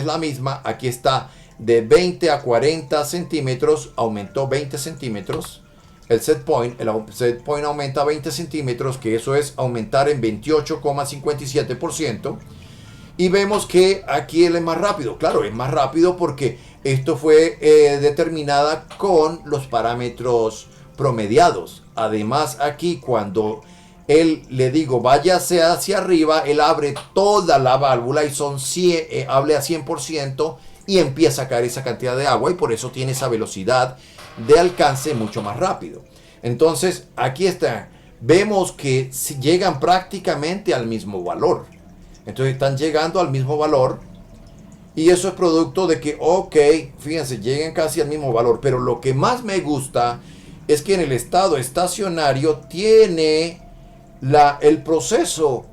la misma. Aquí está de 20 a 40 centímetros, aumentó 20 centímetros, el set point aumenta 20 centímetros, que eso es aumentar en 28,57%. Y vemos que aquí él es más rápido. Claro, es más rápido porque esto fue determinada con los parámetros promediados. Además, aquí cuando él le digo váyase hacia arriba, él abre toda la válvula y son 100, hable a 100% y empieza a caer esa cantidad de agua y por eso tiene esa velocidad de alcance mucho más rápido. Entonces, aquí está. Vemos que llegan prácticamente al mismo valor. Entonces están llegando al mismo valor. Y eso es producto de que, ok, fíjense, llegan casi al mismo valor. Pero lo que más me gusta es que en el estado estacionario tiene el proceso.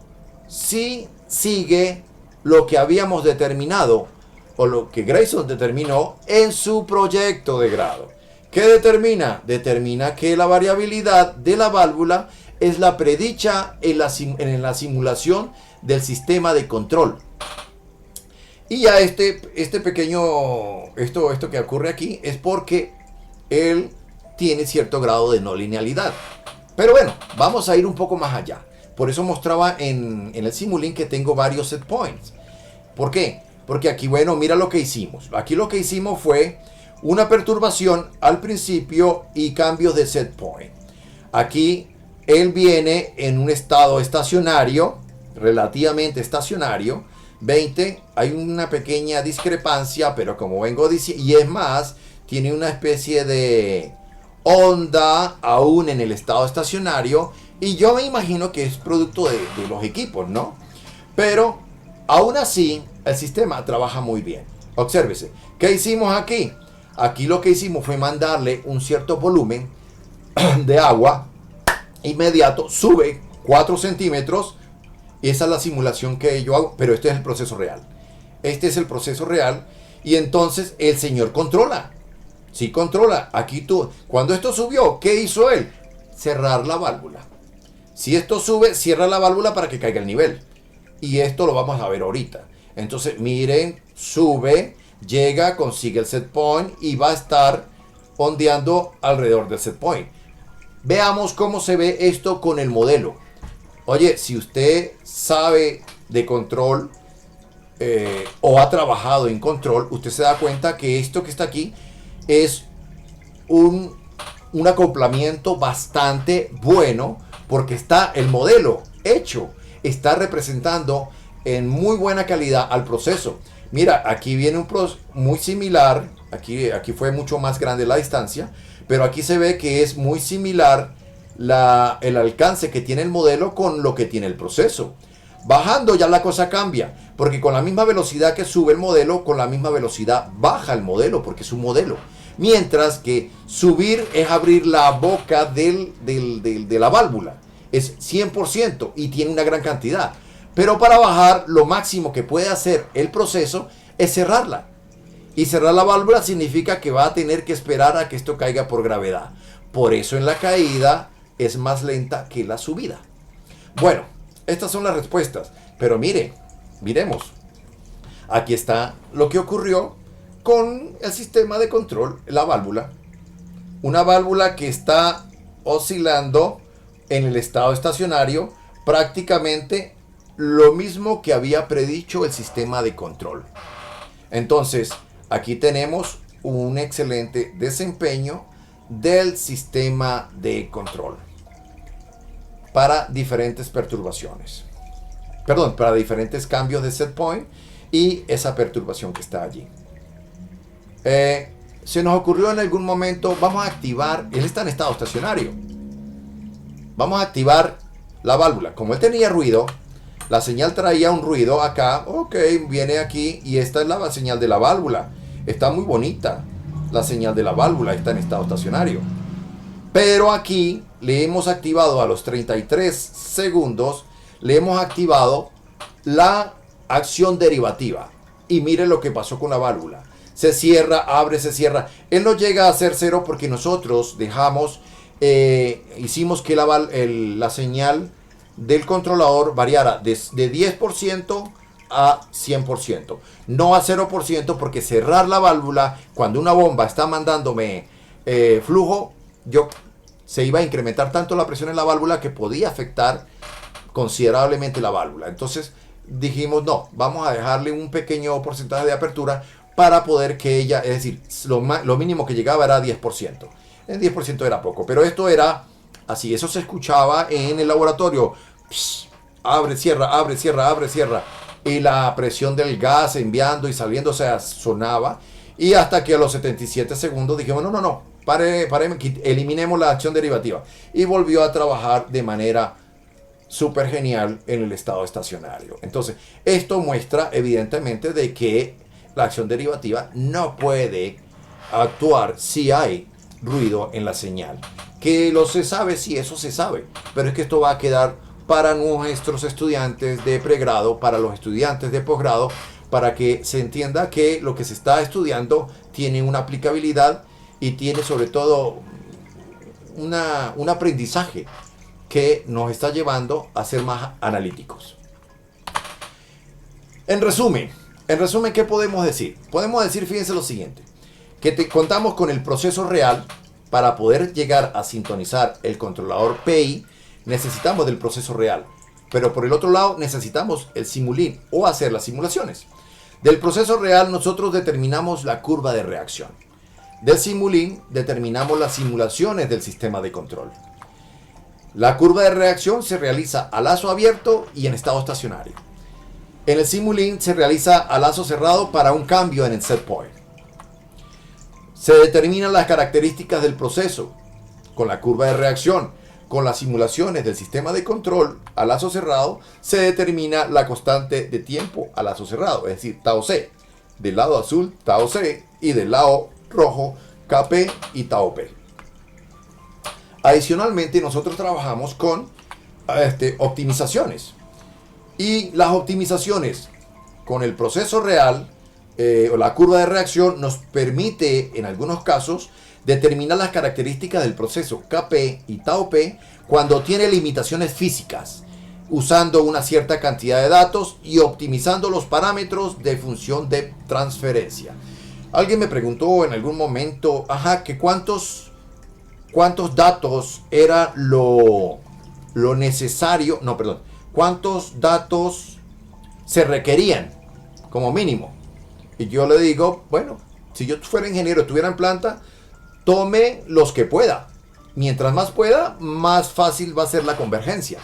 Sí sigue lo que habíamos determinado o lo que Grayson determinó en su proyecto de grado. ¿Qué determina? Determina que la variabilidad de la válvula es la predicha en la simulación del sistema de control. Y ya este pequeño, esto que ocurre aquí es porque él tiene cierto grado de no linealidad. Pero bueno, vamos a ir un poco más allá. Por eso mostraba en el Simulink que tengo varios set points. ¿Por qué? Porque aquí, bueno, mira lo que hicimos. Aquí lo que hicimos fue una perturbación al principio y cambios de set point. Aquí él viene en un estado estacionario, relativamente estacionario, 20, hay una pequeña discrepancia, pero como vengo diciendo, y es más, tiene una especie de onda aún en el estado estacionario, y yo me imagino que es producto de los equipos, ¿no? Pero aún así, el sistema trabaja muy bien. Obsérvese, ¿qué hicimos aquí? Aquí lo que hicimos fue mandarle un cierto volumen de agua inmediato, sube 4 centímetros. Y esa es la simulación que yo hago, pero este es el proceso real. Este es el proceso real. Y entonces el señor controla. Sí controla. Aquí tú, cuando esto subió, ¿qué hizo él? Cerrar la válvula. Si esto sube, cierra la válvula para que caiga el nivel. Y esto lo vamos a ver ahorita. Entonces, miren, sube, llega, consigue el set point y va a estar ondeando alrededor del set point. Veamos cómo se ve esto con el modelo. Oye, si usted sabe de control o ha trabajado en control, usted se da cuenta que esto que está aquí es un acoplamiento bastante bueno porque está el modelo hecho, está representando en muy buena calidad al proceso. Mira, aquí viene un proceso muy similar, aquí fue mucho más grande la distancia, pero aquí se ve que es muy similar el alcance que tiene el modelo con lo que tiene el proceso. Bajando ya la cosa cambia, porque con la misma velocidad que sube el modelo, con la misma velocidad baja el modelo, porque es un modelo. Mientras que subir es abrir la boca de la válvula, es 100% y tiene una gran cantidad. Pero para bajar, lo máximo que puede hacer el proceso es cerrarla. Y cerrar la válvula significa que va a tener que esperar a que esto caiga por gravedad. Por eso en la caída es más lenta que la subida. Bueno, estas son las respuestas. Pero miremos. Aquí está lo que ocurrió con el sistema de control, la válvula. Una válvula que está oscilando en el estado estacionario, prácticamente lo mismo que había predicho el sistema de control. Entonces, aquí tenemos un excelente desempeño del sistema de control para diferentes perturbaciones. Perdón, para diferentes cambios de set point y esa perturbación que está allí. Se nos ocurrió en algún momento, vamos a activar, él está en estado estacionario. Vamos a activar la válvula. Como él tenía ruido, la señal traía un ruido acá. Ok, viene aquí y esta es la señal de la válvula. Está muy bonita. La señal de la válvula está en estado estacionario. Pero aquí le hemos activado a los 33 segundos, le hemos activado la acción derivativa. Y mire lo que pasó con la válvula. Se cierra, abre, se cierra. Él no llega a ser cero porque nosotros dejamos, hicimos que la señal del controlador variara de 10% a 100%. No a 0% porque cerrar la válvula cuando una bomba está mandándome flujo, yo se iba a incrementar tanto la presión en la válvula que podía afectar considerablemente la válvula. Entonces dijimos, no, vamos a dejarle un pequeño porcentaje de apertura para poder que ella, es decir, lo mínimo que llegaba era 10%. El 10% era poco, pero esto era así, eso se escuchaba en el laboratorio. Psh, abre, cierra, abre, cierra, abre, cierra. Y la presión del gas enviando y saliendo, o sea, sonaba. Y hasta que a los 77 segundos dijimos, no, pare, eliminemos la acción derivativa. Y volvió a trabajar de manera súper genial en el estado estacionario. Entonces, esto muestra evidentemente de que la acción derivativa no puede actuar si hay ruido en la señal. Que lo se sabe, sí, eso se sabe. Pero es que esto va a quedar para nuestros estudiantes de pregrado, para los estudiantes de posgrado, para que se entienda que lo que se está estudiando tiene una aplicabilidad y tiene sobre todo un aprendizaje que nos está llevando a ser más analíticos. En resumen, ¿qué podemos decir? Podemos decir, fíjense lo siguiente, que contamos con el proceso real. Para poder llegar a sintonizar el controlador PI, necesitamos del proceso real. Pero por el otro lado, necesitamos el simulín o hacer las simulaciones. Del proceso real, nosotros determinamos la curva de reacción. Del simulín, determinamos las simulaciones del sistema de control. La curva de reacción se realiza a lazo abierto y en estado estacionario. En el simulín se realiza a lazo cerrado para un cambio en el set point. Se determinan las características del proceso con la curva de reacción. Con las simulaciones del sistema de control a lazo cerrado se determina la constante de tiempo a lazo cerrado, es decir, tau C. Del lado azul, tau C, y del lado rojo, Kp y tau P. Adicionalmente, nosotros trabajamos con optimizaciones. Y las optimizaciones con el proceso real o la curva de reacción nos permite, en algunos casos, determinar las características del proceso Kp y tau P cuando tiene limitaciones físicas, usando una cierta cantidad de datos y optimizando los parámetros de función de transferencia. Alguien me preguntó en algún momento, que cuántos datos era lo necesario, cuántos datos se requerían como mínimo. Y yo le digo, bueno, si yo fuera ingeniero, estuviera en planta, tome los que pueda. Mientras más pueda, más fácil va a ser la convergencia.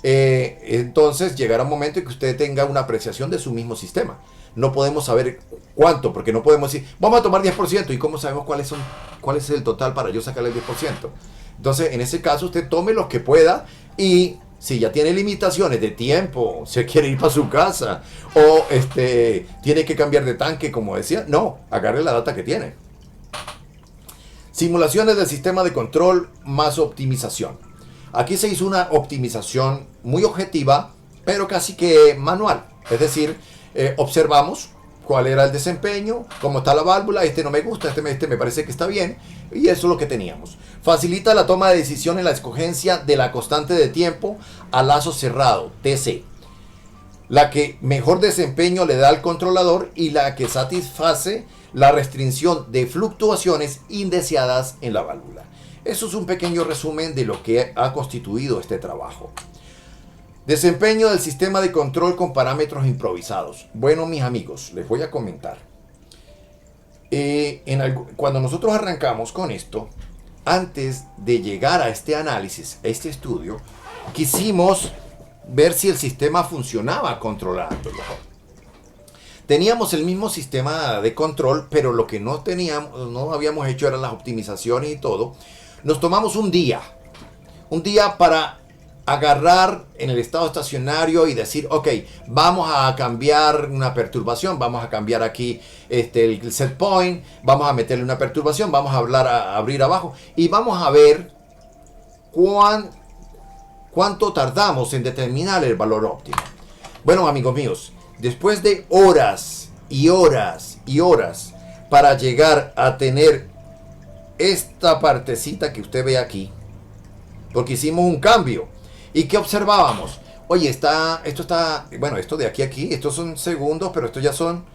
Entonces llegará un momento en que usted tenga una apreciación de su mismo sistema. No podemos saber cuánto, porque no podemos decir, vamos a tomar 10%. ¿Y cómo sabemos cuál es el total para yo sacarle el 10%? Entonces, en ese caso, usted tome los que pueda y si ya tiene limitaciones de tiempo, se quiere ir para su casa o tiene que cambiar de tanque, como decía, no, agarre la data que tiene. Simulaciones del sistema de control más optimización. Aquí se hizo una optimización muy objetiva, pero casi que manual. Es decir, observamos cuál era el desempeño, cómo está la válvula, no me gusta, me parece que está bien, y eso es lo que teníamos. Facilita la toma de decisión en la escogencia de la constante de tiempo a lazo cerrado, TC. La que mejor desempeño le da al controlador y la que satisface la restricción de fluctuaciones indeseadas en la válvula. Eso es un pequeño resumen de lo que ha constituido este trabajo. Desempeño del sistema de control con parámetros improvisados. Bueno, mis amigos, les voy a comentar. Cuando nosotros arrancamos con esto, antes de llegar a este análisis, a este estudio, quisimos ver si el sistema funcionaba controlándolo. Teníamos el mismo sistema de control, pero lo que no habíamos hecho eran las optimizaciones y todo. Nos tomamos un día para agarrar en el estado estacionario y decir, ok, vamos a cambiar una perturbación, vamos a cambiar aquí el set point, vamos a meterle una perturbación, vamos a abrir abajo y vamos a ver cuánto tardamos en determinar el valor óptimo. Bueno, amigos míos, después de horas y horas y horas para llegar a tener esta partecita que usted ve aquí, porque hicimos un cambio. ¿Y qué observábamos? Oye, esto de aquí a aquí, estos son segundos, pero estos ya son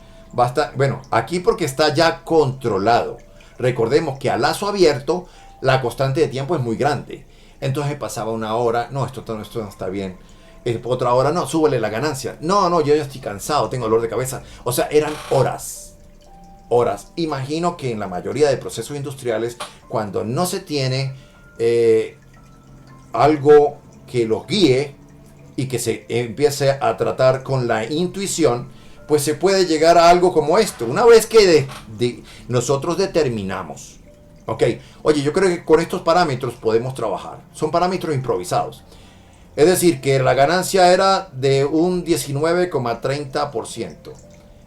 aquí porque está ya controlado. Recordemos que a lazo abierto, la constante de tiempo es muy grande. Entonces pasaba una hora, no, esto no está bien. Otra hora, no, súbele la ganancia. No, no, yo ya estoy cansado, tengo dolor de cabeza. O sea, eran horas. Horas. Imagino que en la mayoría de procesos industriales, cuando no se tiene algo que los guíe y que se empiece a tratar con la intuición, pues se puede llegar a algo como esto. Una vez que nosotros determinamos, ok, oye, yo creo que con estos parámetros podemos trabajar. Son parámetros improvisados. Es decir, que la ganancia era de un 19,30%.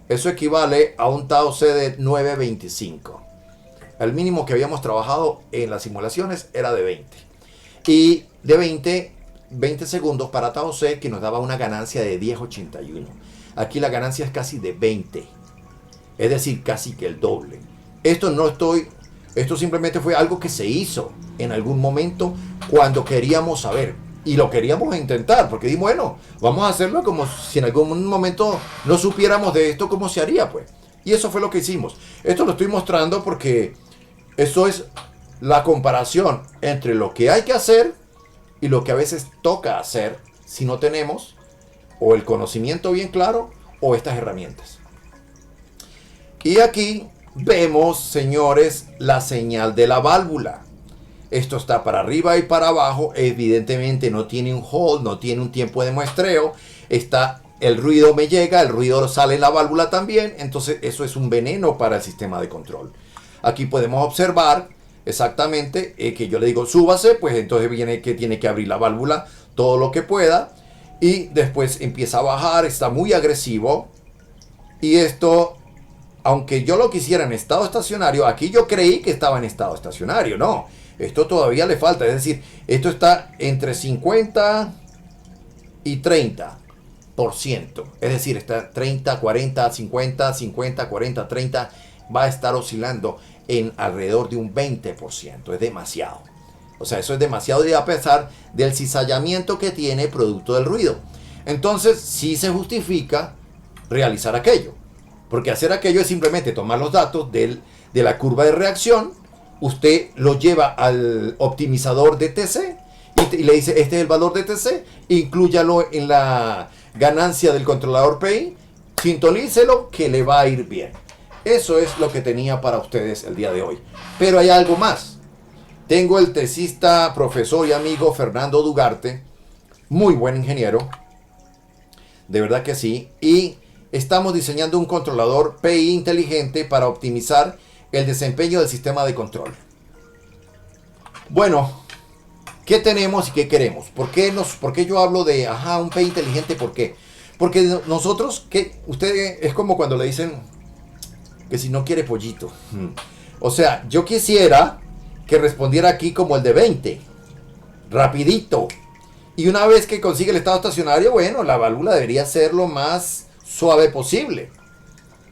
Eso equivale a un Tao C de 9.25. El mínimo que habíamos trabajado en las simulaciones era de 20. Y de 20 segundos para Tao C, que nos daba una ganancia de 10.81. Aquí la ganancia es casi de 20. Es decir, casi que el doble. Esto simplemente fue algo que se hizo en algún momento cuando queríamos saber. Y lo queríamos intentar, porque dijimos, bueno, vamos a hacerlo como si en algún momento no supiéramos de esto, cómo se haría, pues. Y eso fue lo que hicimos. Esto lo estoy mostrando porque eso es la comparación entre lo que hay que hacer y lo que a veces toca hacer si no tenemos o el conocimiento bien claro o estas herramientas. Y aquí vemos, señores, la señal de la válvula. Esto está para arriba y para abajo. Evidentemente no tiene un hold, no tiene un tiempo de muestreo. El ruido me llega, el ruido sale en la válvula también. Entonces eso es un veneno para el sistema de control. Aquí podemos observar exactamente que yo le digo súbase, pues entonces viene que tiene que abrir la válvula todo lo que pueda. Y después empieza a bajar, está muy agresivo. Y esto, aunque yo lo quisiera en estado estacionario, aquí yo creí que estaba en estado estacionario, no. Esto todavía le falta, es decir, esto está entre 50 y 30%. Es decir, está 30, 40, 50, 50, 40, 30. Va a estar oscilando en alrededor de un 20%. Es demasiado. O sea, eso es demasiado, y a pesar del cizallamiento que tiene producto del ruido. Entonces, sí se justifica realizar aquello. Porque hacer aquello es simplemente tomar los datos de la curva de reacción. Usted lo lleva al optimizador de TC y le dice, este es el valor de TC, inclúyalo en la ganancia del controlador PI, sintonícelo que le va a ir bien. Eso es lo que tenía para ustedes el día de hoy. Pero hay algo más. Tengo el tesista, profesor y amigo Fernando Dugarte, muy buen ingeniero, de verdad que sí, y estamos diseñando un controlador PI inteligente para optimizar el desempeño del sistema de control. Bueno, ¿qué tenemos y qué queremos? ¿Por qué yo hablo de un PI inteligente? ¿Por qué? Porque nosotros, usted es como cuando le dicen que si no quiere pollito. O sea, yo quisiera que respondiera aquí como el de 20, rapidito. Y una vez que consigue el estado estacionario, bueno, la válvula debería ser lo más suave posible.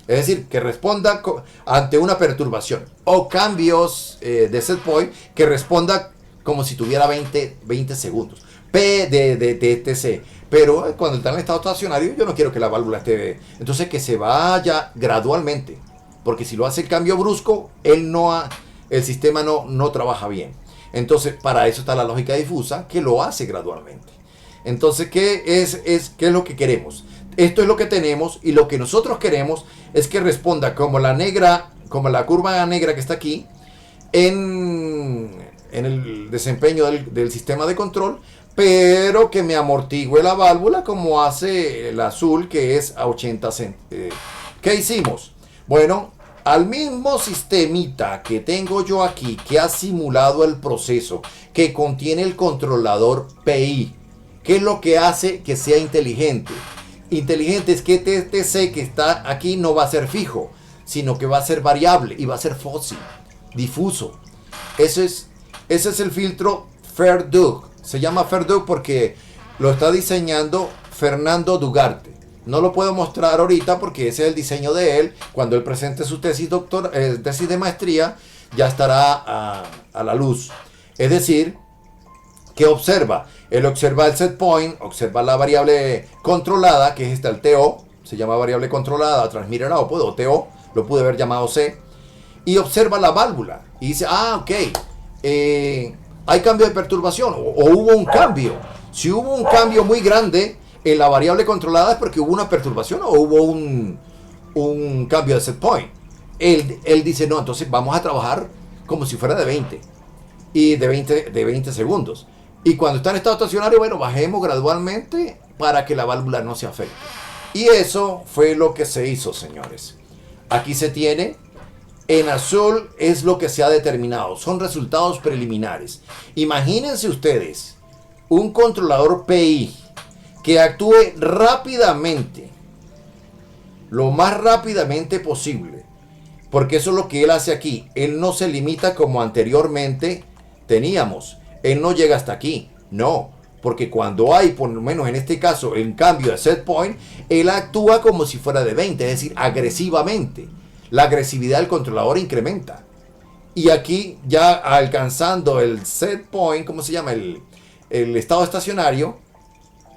Es decir, que responda ante una perturbación o cambios de set point, que responda como si tuviera 20 segundos. P de TC. Pero cuando está en estado estacionario, yo no quiero que la válvula esté. Entonces que se vaya gradualmente. Porque si lo hace el cambio brusco, el sistema no trabaja bien. Entonces, para eso está la lógica difusa, que lo hace gradualmente. Entonces, ¿qué es lo que queremos? Esto es lo que tenemos, y lo que nosotros queremos es que responda como la curva negra que está aquí en el desempeño del sistema de control, pero que me amortigüe la válvula como hace el azul, que es a 80 centímetros. ¿Qué hicimos? Bueno, al mismo sistemita que tengo yo aquí, que ha simulado el proceso, que contiene el controlador PI, ¿qué es lo que hace que sea inteligente? Inteligente es que TC que está aquí no va a ser fijo, sino que va a ser variable y va a ser fuzzy, difuso. Ese es el filtro Ferdug. Se llama Ferdug porque lo está diseñando Fernando Dugarte. No lo puedo mostrar ahorita porque ese es el diseño de él. Cuando él presente su tesis de maestría, ya estará a la luz. Es decir, que observa. Él observa el set point, observa la variable controlada, que es el TO, se llama variable controlada, transmitter output, o TO, lo pude haber llamado C, y observa la válvula, y dice, ok, hay cambio de perturbación o hubo un cambio. Si hubo un cambio muy grande en la variable controlada es porque hubo una perturbación o hubo un cambio de set point. Él dice, no, entonces vamos a trabajar como si fuera de 20 y de 20 segundos. Y cuando está en estado estacionario, bueno, bajemos gradualmente para que la válvula no se afecte. Y eso fue lo que se hizo, señores. Aquí se tiene, en azul es lo que se ha determinado, son resultados preliminares. Imagínense ustedes un controlador PI que actúe rápidamente, lo más rápidamente posible, porque eso es lo que él hace aquí. Él no se limita como anteriormente teníamos. Él no llega hasta aquí, no, porque cuando hay, por lo menos en este caso, el cambio de set point, él actúa como si fuera de 20, es decir, agresivamente. La agresividad del controlador incrementa. Y aquí ya alcanzando el set point, ¿cómo se llama? El estado estacionario,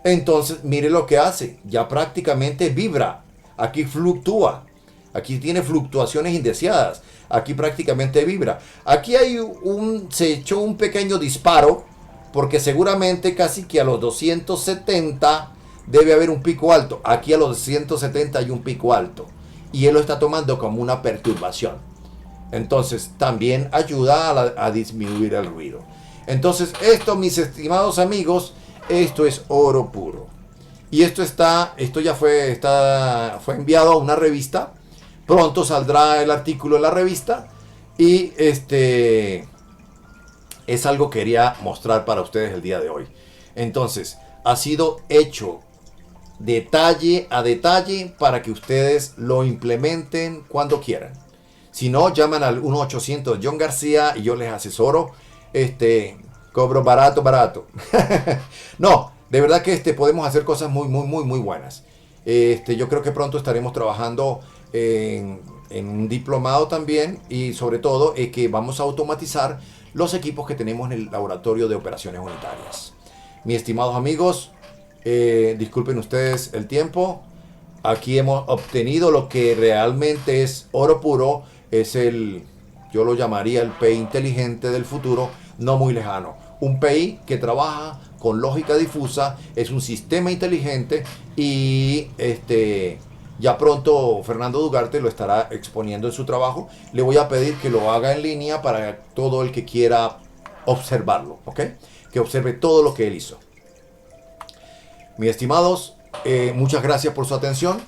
entonces mire lo que hace, ya prácticamente vibra, aquí fluctúa. Aquí tiene fluctuaciones indeseadas. Aquí prácticamente vibra. Aquí se echó un pequeño disparo. Porque seguramente casi que a los 270 debe haber un pico alto. Aquí a los 270 hay un pico alto. Y él lo está tomando como una perturbación. Entonces también ayuda a disminuir el ruido. Entonces esto, mis estimados amigos, esto es oro puro. Y esto ya fue enviado a una revista. Pronto saldrá el artículo en la revista y es algo que quería mostrar para ustedes el día de hoy. Entonces, ha sido hecho detalle a detalle para que ustedes lo implementen cuando quieran. Si no, llaman al 1-800 John García y yo les asesoro. Cobro barato. No, de verdad que podemos hacer cosas muy buenas. Yo creo que pronto estaremos trabajando en un diplomado también y sobre todo que vamos a automatizar los equipos que tenemos en el laboratorio de operaciones unitarias. Mis estimados amigos, disculpen ustedes el tiempo. Aquí hemos obtenido lo que realmente es oro puro. Yo lo llamaría el PI inteligente del futuro, no muy lejano. Un PI que trabaja con lógica difusa, es un sistema inteligente y ya pronto Fernando Dugarte lo estará exponiendo en su trabajo. Le voy a pedir que lo haga en línea para todo el que quiera observarlo, ¿ok? Que observe todo lo que él hizo. Mis estimados, muchas gracias por su atención.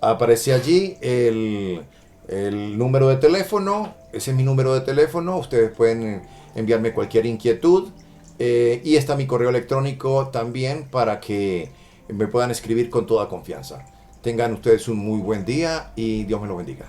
Aparece allí el número de teléfono. Ese es mi número de teléfono. Ustedes pueden enviarme cualquier inquietud. Y está mi correo electrónico también para que me puedan escribir con toda confianza. Tengan ustedes un muy buen día y Dios me lo bendiga.